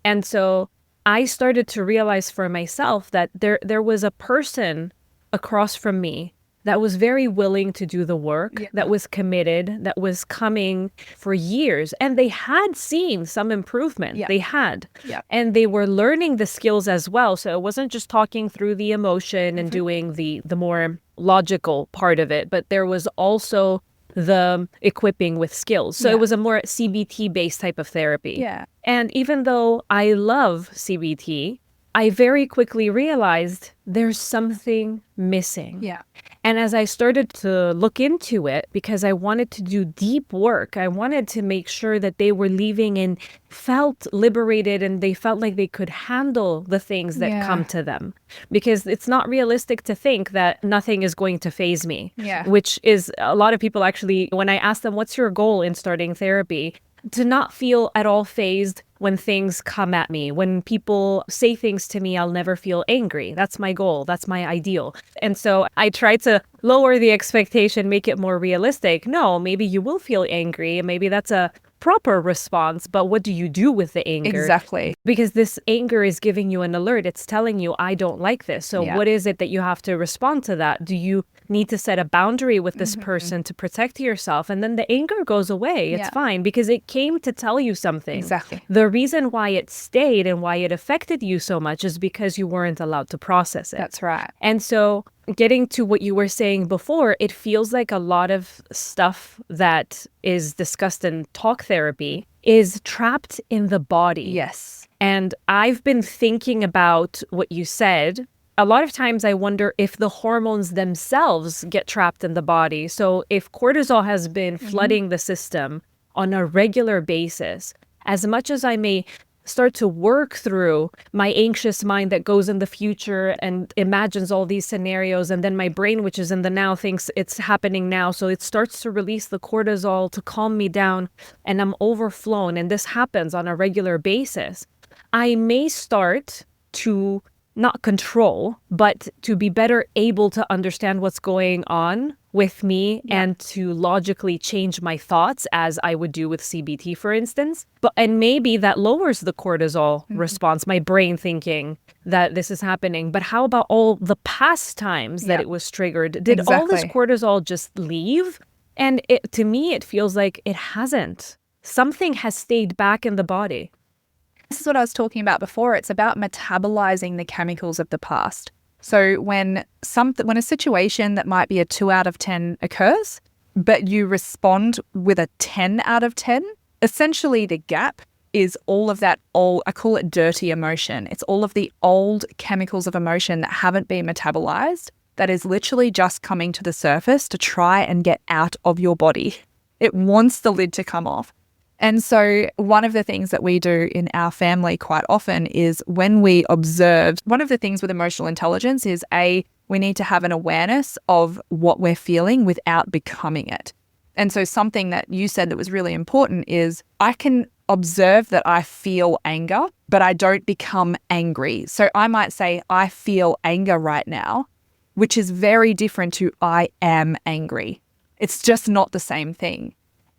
Speaker 1: And so I started to realize for myself that there was a person across from me that was very willing to do the work, that was committed, that was coming for years. And they had seen some improvement. They had. And they were learning the skills as well. So it wasn't just talking through the emotion and doing the more logical part of it, but there was also the equipping with skills. So it was a more CBT-based type of therapy. And even though I love CBT, I very quickly realized there's something missing. And as I started to look into it, because I wanted to do deep work, I wanted to make sure that they were leaving and felt liberated and they felt like they could handle the things that come to them. Because it's not realistic to think that nothing is going to faze me, which is a lot of people actually, when I ask them, what's your goal in starting therapy? To not feel at all fazed when things come at me. When people say things to me, I'll never feel angry. That's my goal. That's my ideal. And so I try to lower the expectation, make it more realistic. No, maybe you will feel angry and maybe that's a proper response, but what do you do with the anger?
Speaker 2: Exactly.
Speaker 1: Because this anger is giving you an alert. It's telling you, I don't like this. So what is it that you have to respond to that? Do you need to set a boundary with this person to protect yourself? And then the anger goes away. It's fine because it came to tell you something.
Speaker 2: Exactly.
Speaker 1: The reason why it stayed and why it affected you so much is because you weren't allowed to process it.
Speaker 2: That's right.
Speaker 1: And so getting to what you were saying before, it feels like a lot of stuff that is discussed in talk therapy is trapped in the body.
Speaker 2: Yes.
Speaker 1: And I've been thinking about what you said. A lot of times I wonder if the hormones themselves get trapped in the body. So if cortisol has been flooding the system on a regular basis, as much as I may start to work through my anxious mind that goes in the future and imagines all these scenarios, and then my brain, which is in the now, thinks it's happening now. So it starts to release the cortisol to calm me down, and I'm overflown. And this happens on a regular basis. I may start to not control, but to be better able to understand what's going on with me and to logically change my thoughts as I would do with CBT, for instance. And maybe that lowers the cortisol response, my brain thinking that this is happening. But how about all the past times that it was triggered? Did all this cortisol just leave? And to me, it feels like it hasn't. Something has stayed back in the body.
Speaker 2: This is what I was talking about before. It's about metabolizing the chemicals of the past. So when a situation that might be a 2 out of 10 occurs, but you respond with a 10 out of 10, essentially the gap is all of that old, I call it dirty emotion. It's all of the old chemicals of emotion that haven't been metabolized, that is literally just coming to the surface to try and get out of your body. It wants the lid to come off. And so one of the things that we do in our family quite often is when we observe, one of the things with emotional intelligence is we need to have an awareness of what we're feeling without becoming it. And so something that you said that was really important is I can observe that I feel anger, but I don't become angry. So I might say, I feel anger right now, which is very different to I am angry. It's just not the same thing.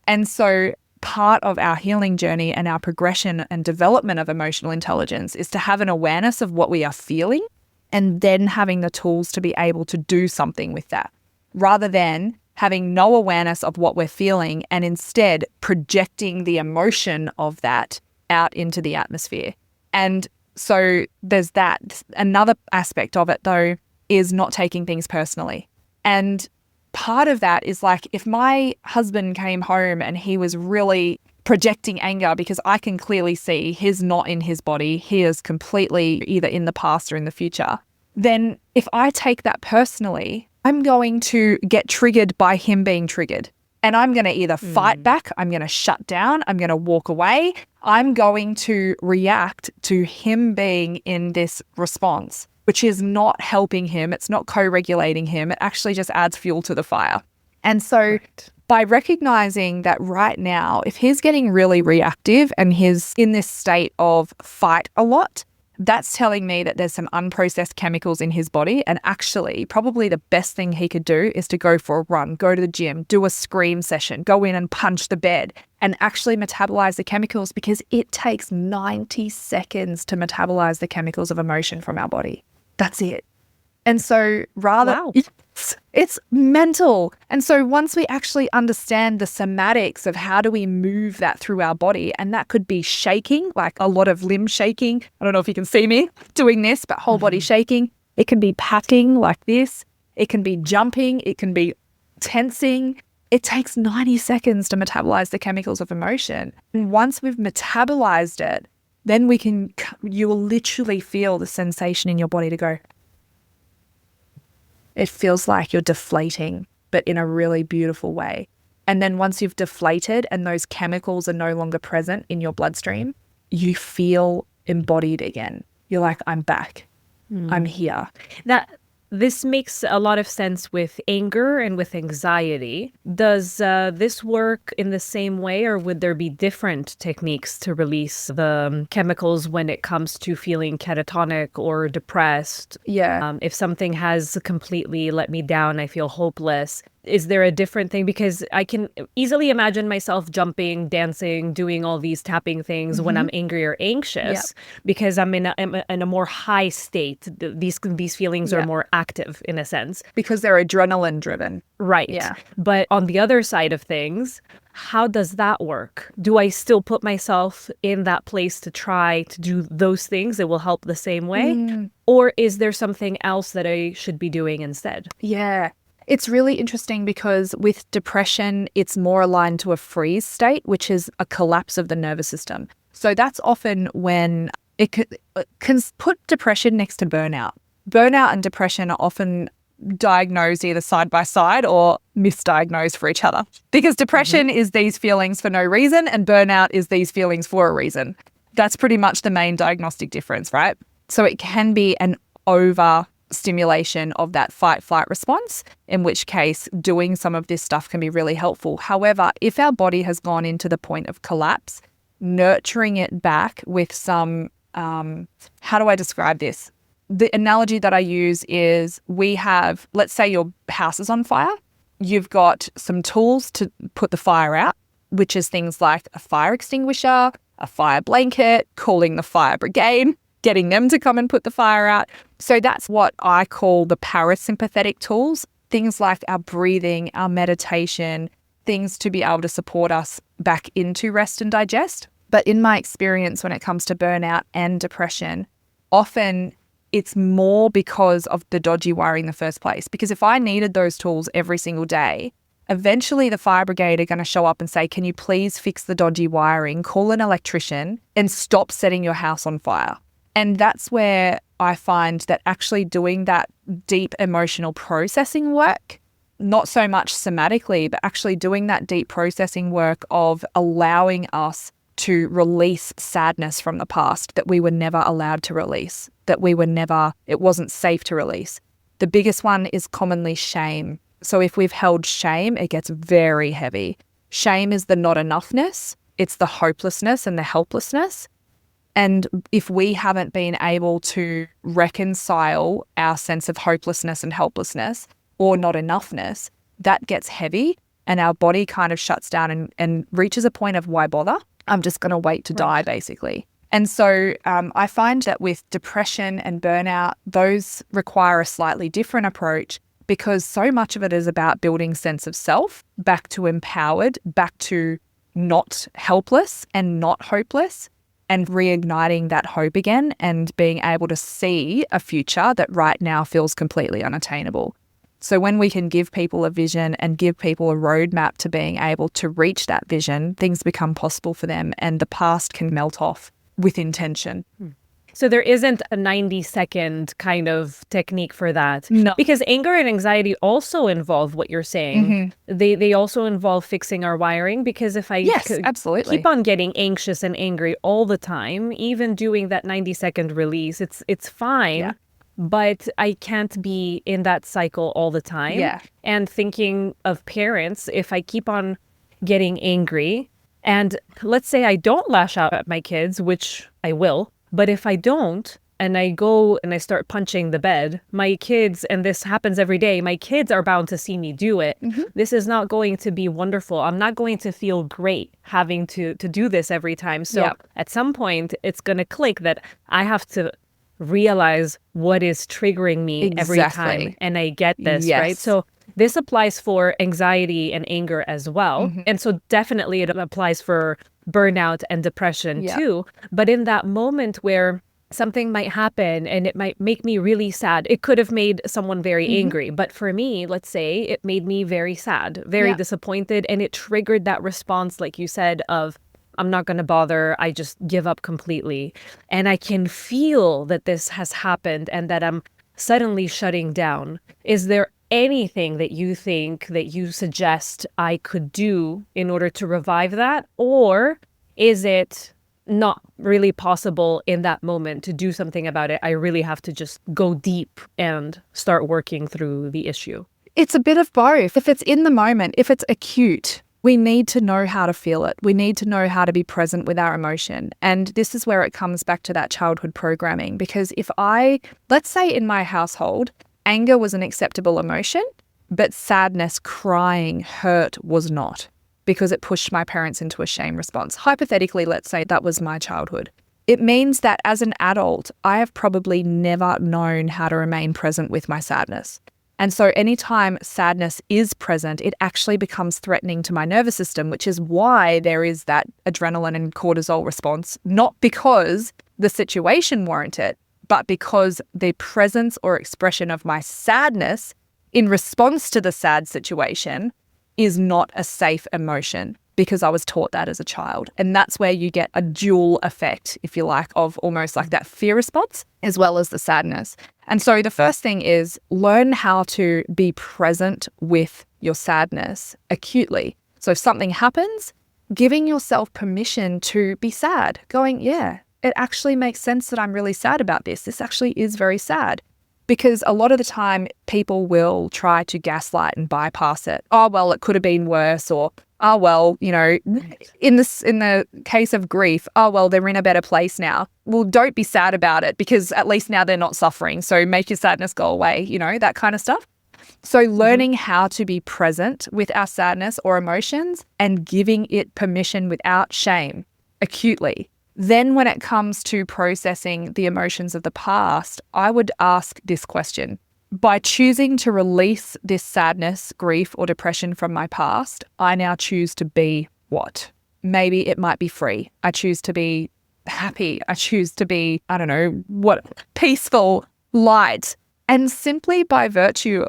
Speaker 2: And so part of our healing journey and our progression and development of emotional intelligence is to have an awareness of what we are feeling and then having the tools to be able to do something with that, rather than having no awareness of what we're feeling and instead projecting the emotion of that out into the atmosphere. And so there's that. Another aspect of it, though, is not taking things personally. And part of that is like if my husband came home and he was really projecting anger because I can clearly see he's not in his body, he is completely either in the past or in the future, then if I take that personally, I'm going to get triggered by him being triggered. And I'm going to either fight back, I'm going to shut down, I'm going to walk away, I'm going to react to him being in this response, which is not helping him. It's not co-regulating him. It actually just adds fuel to the fire. And so by recognizing that right now, if he's getting really reactive and he's in this state of fight a lot, that's telling me that there's some unprocessed chemicals in his body. And actually, probably the best thing he could do is to go for a run, go to the gym, do a scream session, go in and punch the bed and actually metabolize the chemicals, because it takes 90 seconds to metabolize the chemicals of emotion from our body. That's it. And so it's mental. And so once we actually understand the somatics of how do we move that through our body, and that could be shaking, like a lot of limb shaking. I don't know if you can see me doing this, but whole body shaking. It can be patting like this. It can be jumping. It can be tensing. It takes 90 seconds to metabolize the chemicals of emotion. And once we've metabolized it, then you will literally feel the sensation in your body to go. It feels like you're deflating, but in a really beautiful way. And then once you've deflated and those chemicals are no longer present in your bloodstream, you feel embodied again. You're like, I'm back. I'm here.
Speaker 1: This makes a lot of sense with anger and with anxiety. Does this work in the same way, or would there be different techniques to release the chemicals when it comes to feeling catatonic or depressed?
Speaker 2: Yeah.
Speaker 1: If something has completely let me down, I feel hopeless. Is there a different thing? Because I can easily imagine myself jumping, dancing, doing all these tapping things when I'm angry or anxious, because I'm in a more high state. These feelings are more active in a sense.
Speaker 2: Because they're adrenaline driven.
Speaker 1: Right.
Speaker 2: Yeah.
Speaker 1: But on the other side of things, how does that work? Do I still put myself in that place to try to do those things that will help the same way? Or is there something else that I should be doing instead?
Speaker 2: Yeah. It's really interesting because with depression, it's more aligned to a freeze state, which is a collapse of the nervous system. So that's often when it can put depression next to burnout. Burnout and depression are often diagnosed either side by side or misdiagnosed for each other, because depression is these feelings for no reason and burnout is these feelings for a reason. That's pretty much the main diagnostic difference, right? So it can be an overstimulation of that fight-flight response, in which case doing some of this stuff can be really helpful. However, if our body has gone into the point of collapse, nurturing it back with some, how do I describe this? The analogy that I use is let's say your house is on fire. You've got some tools to put the fire out, which is things like a fire extinguisher, a fire blanket, calling the fire brigade, getting them to come and put the fire out. So that's what I call the parasympathetic tools, things like our breathing, our meditation, things to be able to support us back into rest and digest. But in my experience, when it comes to burnout and depression, often it's more because of the dodgy wiring in the first place. Because if I needed those tools every single day, eventually the fire brigade are going to show up and say, can you please fix the dodgy wiring, call an electrician and stop setting your house on fire. And that's where I find that actually doing that deep emotional processing work, not so much somatically, but actually doing that deep processing work of allowing us to release sadness from the past that we were never allowed to release, it wasn't safe to release. The biggest one is commonly shame. So if we've held shame, it gets very heavy. Shame is the not enoughness. It's the hopelessness and the helplessness. And if we haven't been able to reconcile our sense of hopelessness and helplessness or not enoughness, that gets heavy and our body kind of shuts down and reaches a point of why bother? I'm just going to wait to die, basically. And so I find that with depression and burnout, those require a slightly different approach because so much of it is about building sense of self, back to empowered, back to not helpless and not hopeless, and reigniting that hope again and being able to see a future that right now feels completely unattainable. So when we can give people a vision and give people a roadmap to being able to reach that vision, things become possible for them and the past can melt off with intention.
Speaker 1: So there isn't a 90-second kind of technique for that.
Speaker 2: No.
Speaker 1: Because anger and anxiety also involve what you're saying. They also involve fixing our wiring, because if I
Speaker 2: absolutely.
Speaker 1: keep on getting anxious and angry all the time, even doing that 90-second release, it's fine.
Speaker 2: Yeah.
Speaker 1: But I can't be in that cycle all the time.
Speaker 2: Yeah.
Speaker 1: And thinking of parents, if I keep on getting angry, and let's say I don't lash out at my kids, which I will, but if I don't, and I go and I start punching the bed, my kids, and this happens every day, my kids are bound to see me do it. This is not going to be wonderful. I'm not going to feel great having to do this every time. So at some point, it's going to click that I have to realize what is triggering me every time. And I get this, right? So this applies for anxiety and anger as well. And so definitely it applies for burnout and depression too. But in that moment where something might happen and it might make me really sad, it could have made someone very angry. But for me, let's say it made me very sad, very disappointed. And it triggered that response, like you said, of I'm not going to bother. I just give up completely. And I can feel that this has happened and that I'm suddenly shutting down. Is there anything that you think that you suggest I could do in order to revive that? Or is it not really possible in that moment to do something about it? I really have to just go deep and start working through the issue.
Speaker 2: It's a bit of both. If it's in the moment, if it's acute, we need to know how to feel it. We need to know how to be present with our emotion. And this is where it comes back to that childhood programming. Because let's say in my household, anger was an acceptable emotion, but sadness, crying, hurt was not, because it pushed my parents into a shame response. Hypothetically, let's say that was my childhood. It means that as an adult, I have probably never known how to remain present with my sadness. And so anytime sadness is present, it actually becomes threatening to my nervous system, which is why there is that adrenaline and cortisol response, not because the situation warranted it, but because the presence or expression of my sadness in response to the sad situation is not a safe emotion, because I was taught that as a child. And that's where you get a dual effect, if you like, of almost like that fear response as well as the sadness. And so the first thing is learn how to be present with your sadness acutely. So if something happens, giving yourself permission to be sad, going, yeah, it actually makes sense that I'm really sad about this. This actually is very sad. Because a lot of the time people will try to gaslight and bypass it. Oh, well, it could have been worse, or oh, well, in the case of grief, oh, well, they're in a better place now. Well, don't be sad about it, because at least now they're not suffering. So make your sadness go away, that kind of stuff. So learning how to be present with our sadness or emotions and giving it permission without shame acutely. Then when it comes to processing the emotions of the past, I would ask this question. By choosing to release this sadness, grief, or depression from my past, I now choose to be what? Maybe it might be free. I choose to be happy. I choose to be, peaceful, light. And simply by virtue,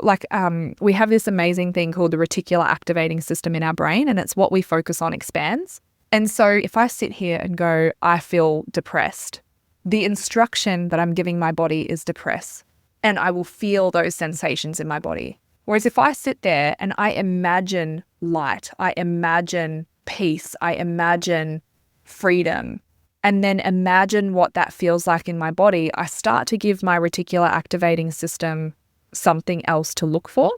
Speaker 2: we have this amazing thing called the reticular activating system in our brain, and it's what we focus on expands. And so if I sit here and go, I feel depressed, the instruction that I'm giving my body is depress, and I will feel those sensations in my body. Whereas if I sit there and I imagine light, I imagine peace, I imagine freedom, and then imagine what that feels like in my body, I start to give my reticular activating system something else to look for.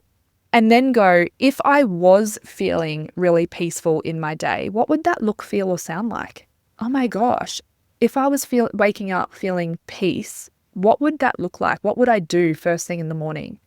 Speaker 2: And then go, if I was feeling really peaceful in my day, what would that look, feel, or sound like? Oh my gosh, if I was waking up feeling peace, what would that look like? What would I do first thing in the morning?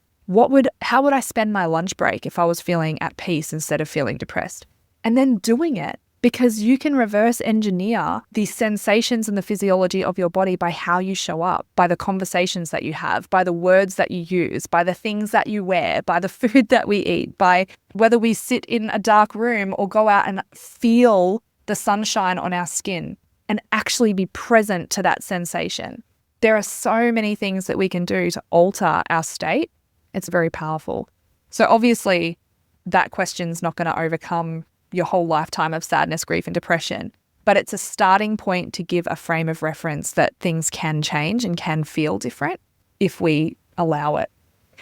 Speaker 2: How would I spend my lunch break if I was feeling at peace instead of feeling depressed? And then doing it, because you can reverse engineer the sensations and the physiology of your body by how you show up, by the conversations that you have, by the words that you use, by the things that you wear, by the food that we eat, by whether we sit in a dark room or go out and feel the sunshine on our skin and actually be present to that sensation. There are so many things that we can do to alter our state. It's very powerful. So obviously that question's not going to overcome your whole lifetime of sadness, grief, and depression, but it's a starting point to give a frame of reference that things can change and can feel different if we allow it.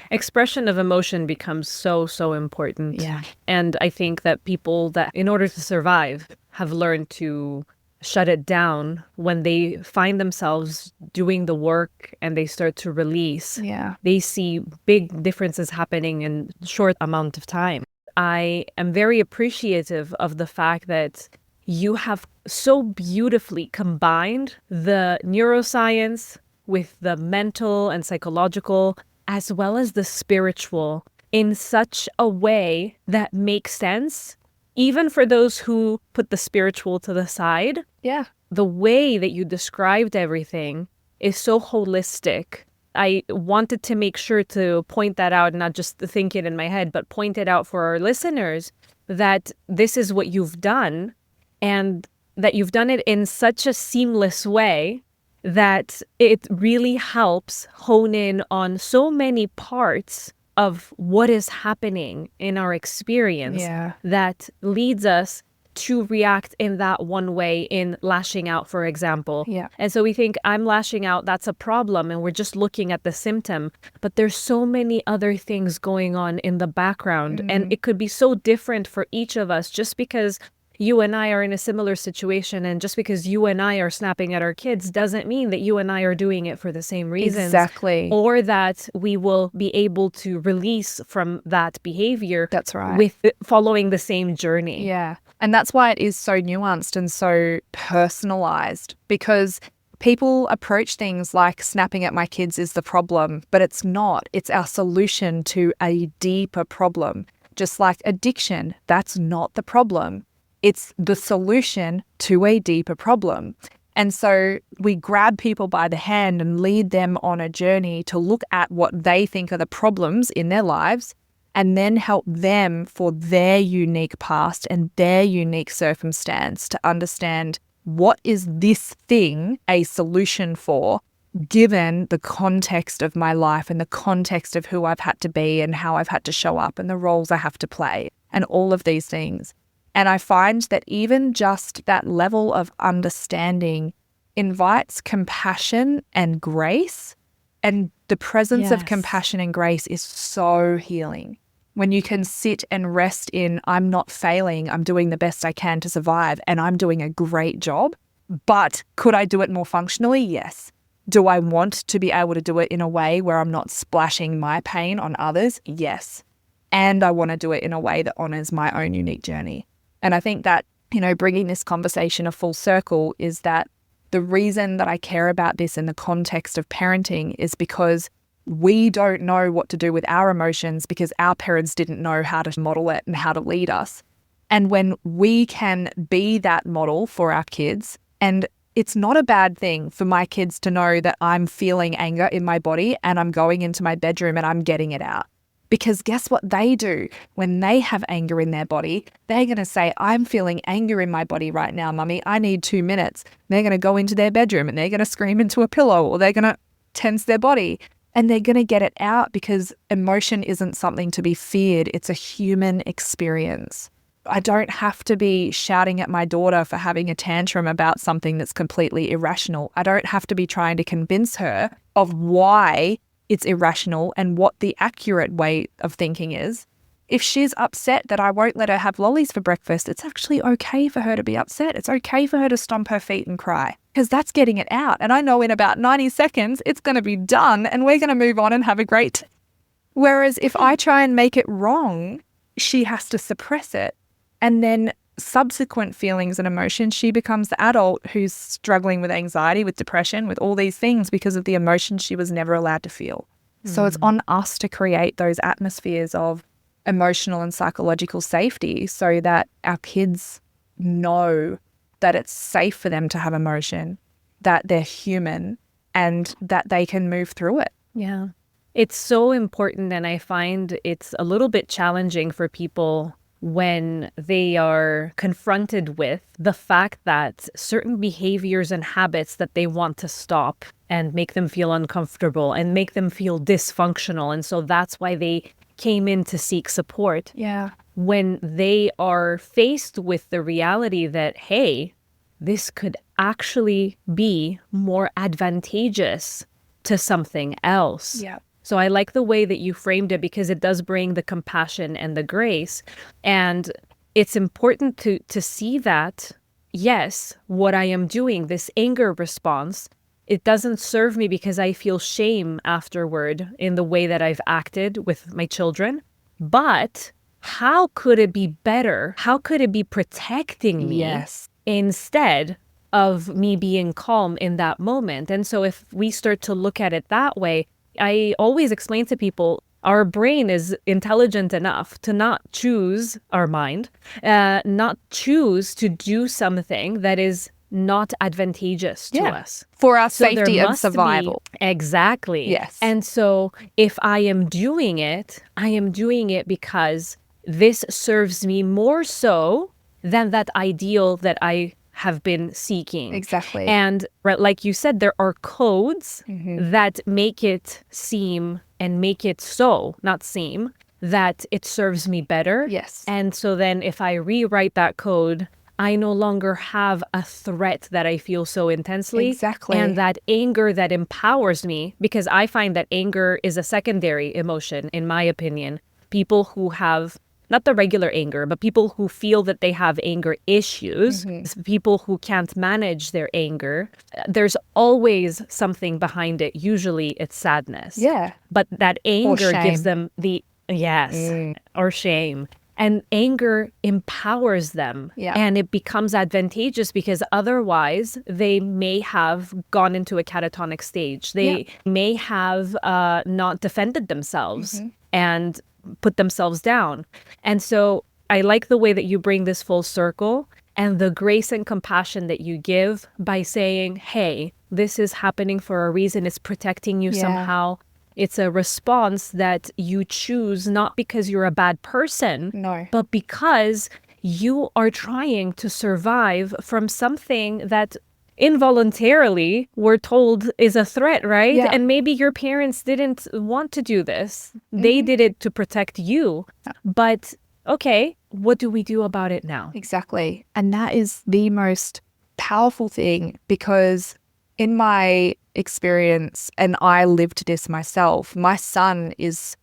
Speaker 1: Expression of emotion becomes so important.
Speaker 2: Yeah.
Speaker 1: And I think that people that, in order to survive, have learned to shut it down when they find themselves doing the work and they start to release.
Speaker 2: Yeah.
Speaker 1: They see big differences happening in a short amount of time. I am very appreciative of the fact that you have so beautifully combined the neuroscience with the mental and psychological, as well as the spiritual, in such a way that makes sense, even for those who put the spiritual to the side.
Speaker 2: Yeah.
Speaker 1: The way that you described everything is so holistic. I wanted to make sure to point that out, not just think it in my head, but point it out for our listeners that this is what you've done and that you've done it in such a seamless way that it really helps hone in on so many parts of what is happening in our experience that leads us to react in that one way, in lashing out, for example.
Speaker 2: Yeah.
Speaker 1: And so we think, I'm lashing out, that's a problem, and we're just looking at the symptom. But there's so many other things going on in the background, and it could be so different for each of us. Just because you and I are in a similar situation, and just because you and I are snapping at our kids doesn't mean that you and I are doing it for the same reasons.
Speaker 2: Exactly.
Speaker 1: Or that we will be able to release from that behavior.
Speaker 2: That's right.
Speaker 1: With following the same journey.
Speaker 2: Yeah. And that's why it is so nuanced and so personalized, because people approach things like snapping at my kids is the problem, but it's not. It's our solution to a deeper problem. Just like addiction, that's not the problem. It's the solution to a deeper problem. And so we grab people by the hand and lead them on a journey to look at what they think are the problems in their lives, and then help them for their unique past and their unique circumstance to understand, what is this thing a solution for, given the context of my life and the context of who I've had to be and how I've had to show up and the roles I have to play and all of these things. And I find that even just that level of understanding invites compassion and grace. And the presence of compassion and grace is so healing. When you can sit and rest in, I'm not failing, I'm doing the best I can to survive, and I'm doing a great job. But could I do it more functionally? Yes. Do I want to be able to do it in a way where I'm not splashing my pain on others? Yes. And I want to do it in a way that honors my own unique journey. And I think that, bringing this conversation a full circle is that the reason that I care about this in the context of parenting is because we don't know what to do with our emotions because our parents didn't know how to model it and how to lead us. And when we can be that model for our kids, and it's not a bad thing for my kids to know that I'm feeling anger in my body and I'm going into my bedroom and I'm getting it out. Because guess what they do when they have anger in their body? They're going to say, I'm feeling anger in my body right now, Mummy. I need 2 minutes. They're going to go into their bedroom and they're going to scream into a pillow, or they're going to tense their body. And they're going to get it out, because emotion isn't something to be feared. It's a human experience. I don't have to be shouting at my daughter for having a tantrum about something that's completely irrational. I don't have to be trying to convince her of why it's irrational and what the accurate way of thinking is. If she's upset that I won't let her have lollies for breakfast, it's actually okay for her to be upset. It's okay for her to stomp her feet and cry, because that's getting it out. And I know in about 90 seconds, it's going to be done and we're going to move on and have a great day. Whereas if I try and make it wrong, she has to suppress it. And then subsequent feelings and emotions, she becomes the adult who's struggling with anxiety, with depression, with all these things because of the emotions she was never allowed to feel. So it's on us to create those atmospheres of emotional and psychological safety so that our kids know that it's safe for them to have emotion, that they're human, and that they can move through it.
Speaker 1: Yeah. It's so important, and I find it's a little bit challenging for people when they are confronted with the fact that certain behaviors and habits that they want to stop and make them feel uncomfortable and make them feel dysfunctional. And so that's why they came in to seek support.
Speaker 2: Yeah.
Speaker 1: When they are faced with the reality that, hey, this could actually be more advantageous to something else.
Speaker 2: Yeah.
Speaker 1: So I like the way that you framed it because it does bring the compassion and the grace. And it's important to see that, yes, what I am doing, this anger response, it doesn't serve me because I feel shame afterward in the way that I've acted with my children. But how could it be better? How could it be protecting me instead of me being calm in that moment? And so if we start to look at it that way, I always explain to people, our brain is intelligent enough to not choose our mind, not choose to do something that is not advantageous to us.
Speaker 2: For our
Speaker 1: So
Speaker 2: safety
Speaker 1: there
Speaker 2: and
Speaker 1: must
Speaker 2: survival.
Speaker 1: Exactly.
Speaker 2: Yes.
Speaker 1: And so if I am doing it, I am doing it because this serves me more so than that ideal that I have been seeking.
Speaker 2: Exactly.
Speaker 1: And like you said, there are codes that make it seem and make it so, not seem, that it serves me better.
Speaker 2: Yes.
Speaker 1: And so then if I rewrite that code, I no longer have a threat that I feel so intensely.
Speaker 2: Exactly.
Speaker 1: And that anger that empowers me, because I find that anger is a secondary emotion, in my opinion. People who have, not the regular anger, but people who feel that they have anger issues, people who can't manage their anger, there's always something behind it. Usually it's sadness.
Speaker 2: Yeah.
Speaker 1: But that anger gives
Speaker 2: shame.
Speaker 1: them the, or shame. And anger empowers them.
Speaker 2: Yeah.
Speaker 1: And it becomes advantageous because otherwise they may have gone into a catatonic stage. They may have not defended themselves and put themselves down. And so I like the way that you bring this full circle and the grace and compassion that you give by saying, hey, this is happening for a reason. It's protecting you somehow. It's a response that you choose not because you're a bad person, but because you are trying to survive from something that involuntarily we're told is a threat, right?
Speaker 2: Yeah.
Speaker 1: And maybe your parents didn't want to do this. They did it to protect you. But okay, what do we do about it now?
Speaker 2: Exactly. And that is the most powerful thing, because in my experience, and I lived this myself, my son is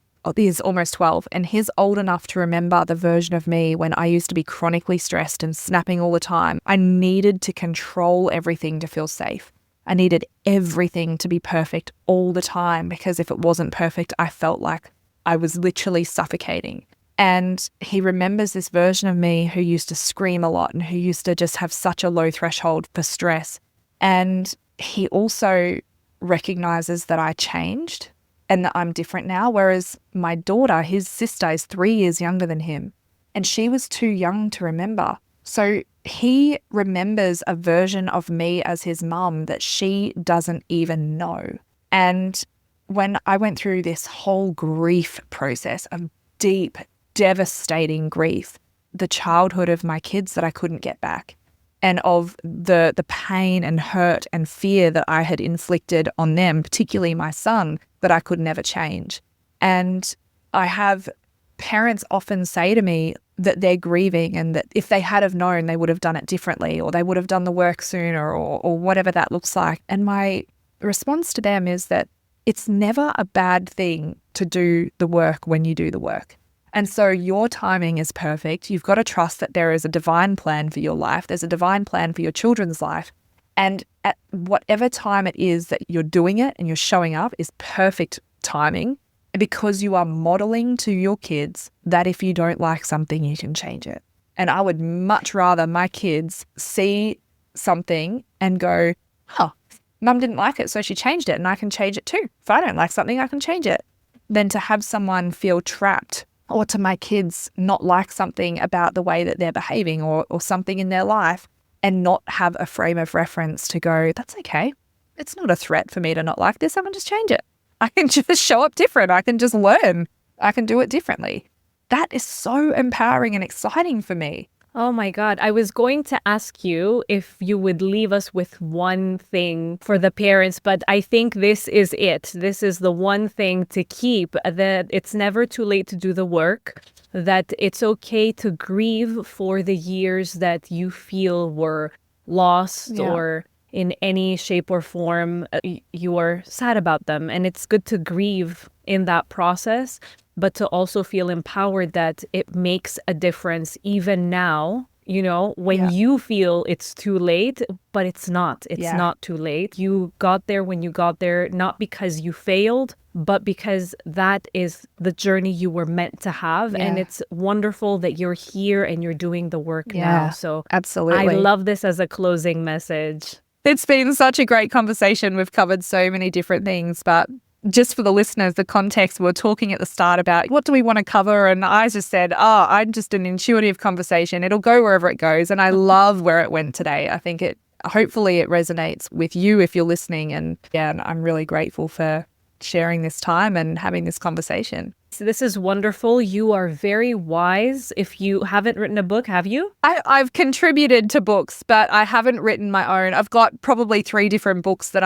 Speaker 2: almost 12 and he's old enough to remember the version of me when I used to be chronically stressed and snapping all the time. I needed to control everything to feel safe. I needed everything to be perfect all the time, because if it wasn't perfect, I felt like I was literally suffocating. And he remembers this version of me who used to scream a lot and who used to just have such a low threshold for stress. And he also recognizes that I changed and that I'm different now. Whereas my daughter, his sister, is 3 years younger than him, and she was too young to remember. So he remembers a version of me as his mum that she doesn't even know. And when I went through this whole grief process of deep, devastating grief, the childhood of my kids that I couldn't get back, and of the pain and hurt and fear that I had inflicted on them, particularly my son, that I could never change. And I have parents often say to me that they're grieving and that if they had have known, they would have done it differently, or they would have done the work sooner, or whatever that looks like. And my response to them is that it's never a bad thing to do the work when you do the work. And so your timing is perfect. You've got to trust that there is a divine plan for your life. There's a divine plan for your children's life. And at whatever time it is that you're doing it and you're showing up is perfect timing, because you are modeling to your kids that if you don't like something, you can change it. And I would much rather my kids see something and go, oh, mum didn't like it, so she changed it and I can change it too. If I don't like something, I can change it. Than to have someone feel trapped, or to my kids not like something about the way that they're behaving or something in their life and not have a frame of reference to go, that's okay. It's not a threat for me to not like this. I can just change it. I can just show up different. I can just learn. I can do it differently. That is so empowering and exciting for me.
Speaker 1: Oh my God. I was going to ask you if you would leave us with one thing for the parents, but I think this is it. This is the one thing to keep, that it's never too late to do the work, that it's okay to grieve for the years that you feel were lost or in any shape or form you are sad about them. And it's good to grieve in that process, but to also feel empowered that it makes a difference even now, you know, when you feel it's too late, but it's not. It's not too late. You got there when you got there, not because you failed, but because that is the journey you were meant to have. And it's wonderful that you're here and you're doing the work now. So
Speaker 2: absolutely.
Speaker 1: I love this as a closing message.
Speaker 2: It's been such a great conversation. We've covered so many different things, but just for the listeners, the context, we were talking at the start about what do we want to cover? And I just said, I'm just an intuitive conversation. It'll go wherever it goes. And I love where it went today. I think hopefully it resonates with you if you're listening. And I'm really grateful for sharing this time and having this conversation.
Speaker 1: So this is wonderful. You are very wise. If you haven't written a book, have you?
Speaker 2: I've contributed to books, but I haven't written my own. I've got probably 3 different books that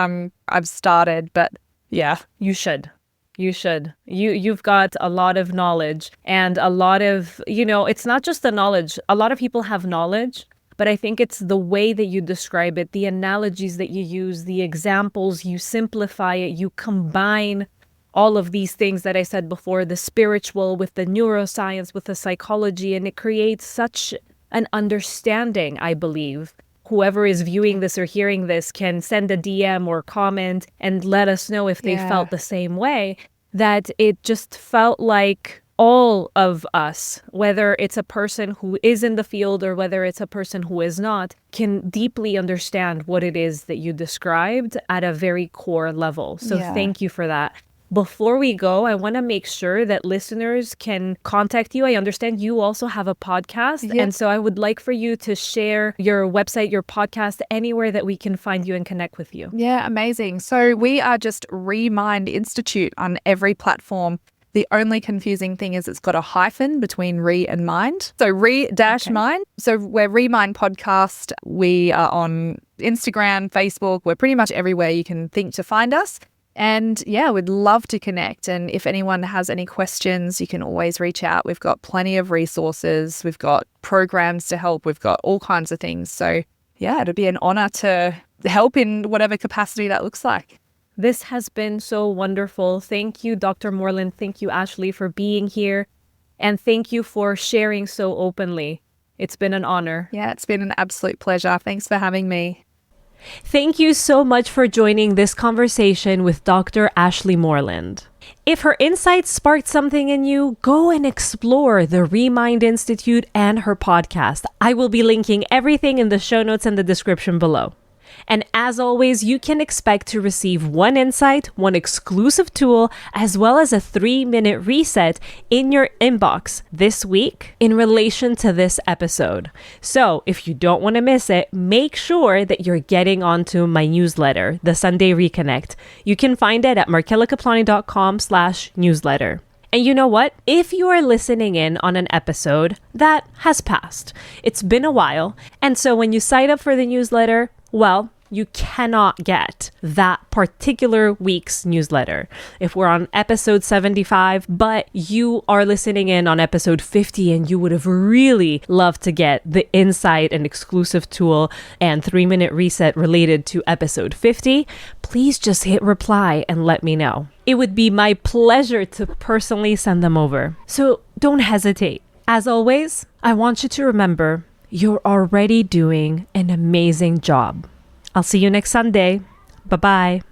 Speaker 2: I've started, but yeah.
Speaker 1: You should. You should. You've got a lot of knowledge and a lot of, it's not just the knowledge. A lot of people have knowledge, but I think it's the way that you describe it, the analogies that you use, the examples, you simplify it, you combine all of these things that I said before, the spiritual with the neuroscience, with the psychology, and it creates such an understanding, I believe. Whoever is viewing this or hearing this can send a DM or comment and let us know if they felt the same way, that it just felt like all of us, whether it's a person who is in the field or whether it's a person who is not, can deeply understand what it is that you described at a very core level. So thank you for that. Before we go, I want to make sure that listeners can contact you. I understand you also have a podcast. And so I would like for you to share your website, your podcast, anywhere that we can find you and connect with you.
Speaker 2: Yeah, amazing. So we are just Remind Institute on every platform. The only confusing thing is it's got a hyphen between re and mind. So re-mind. So we're Remind Podcast. We are on Instagram, Facebook. We're pretty much everywhere you can think to find us. And we'd love to connect. And if anyone has any questions, you can always reach out. We've got plenty of resources. We've got programs to help. We've got all kinds of things. So it'd be an honor to help in whatever capacity that looks like.
Speaker 1: This has been so wonderful. Thank you, Dr. Moreland. Thank you, Ashleigh, for being here. And thank you for sharing so openly. It's been an honor.
Speaker 2: Yeah, it's been an absolute pleasure. Thanks for having me.
Speaker 1: Thank you so much for joining this conversation with Dr. Ashleigh Moreland. If her insights sparked something in you, go and explore the Remind Institute and her podcast. I will be linking everything in the show notes and the description below. And as always, you can expect to receive one insight, one exclusive tool, as well as a 3-minute reset in your inbox this week in relation to this episode. So if you don't want to miss it, make sure that you're getting onto my newsletter, the Sunday Reconnect. You can find it at markelakaplani.com/newsletter. And you know what? If you are listening in on an episode that has passed, it's been a while. And so when you sign up for the newsletter, well, you cannot get that particular week's newsletter. If we're on episode 75, but you are listening in on episode 50 and you would have really loved to get the insight and exclusive tool and 3-minute reset related to episode 50, please just hit reply and let me know. It would be my pleasure to personally send them over. So don't hesitate. As always, I want you to remember you're already doing an amazing job. I'll see you next Sunday. Bye-bye.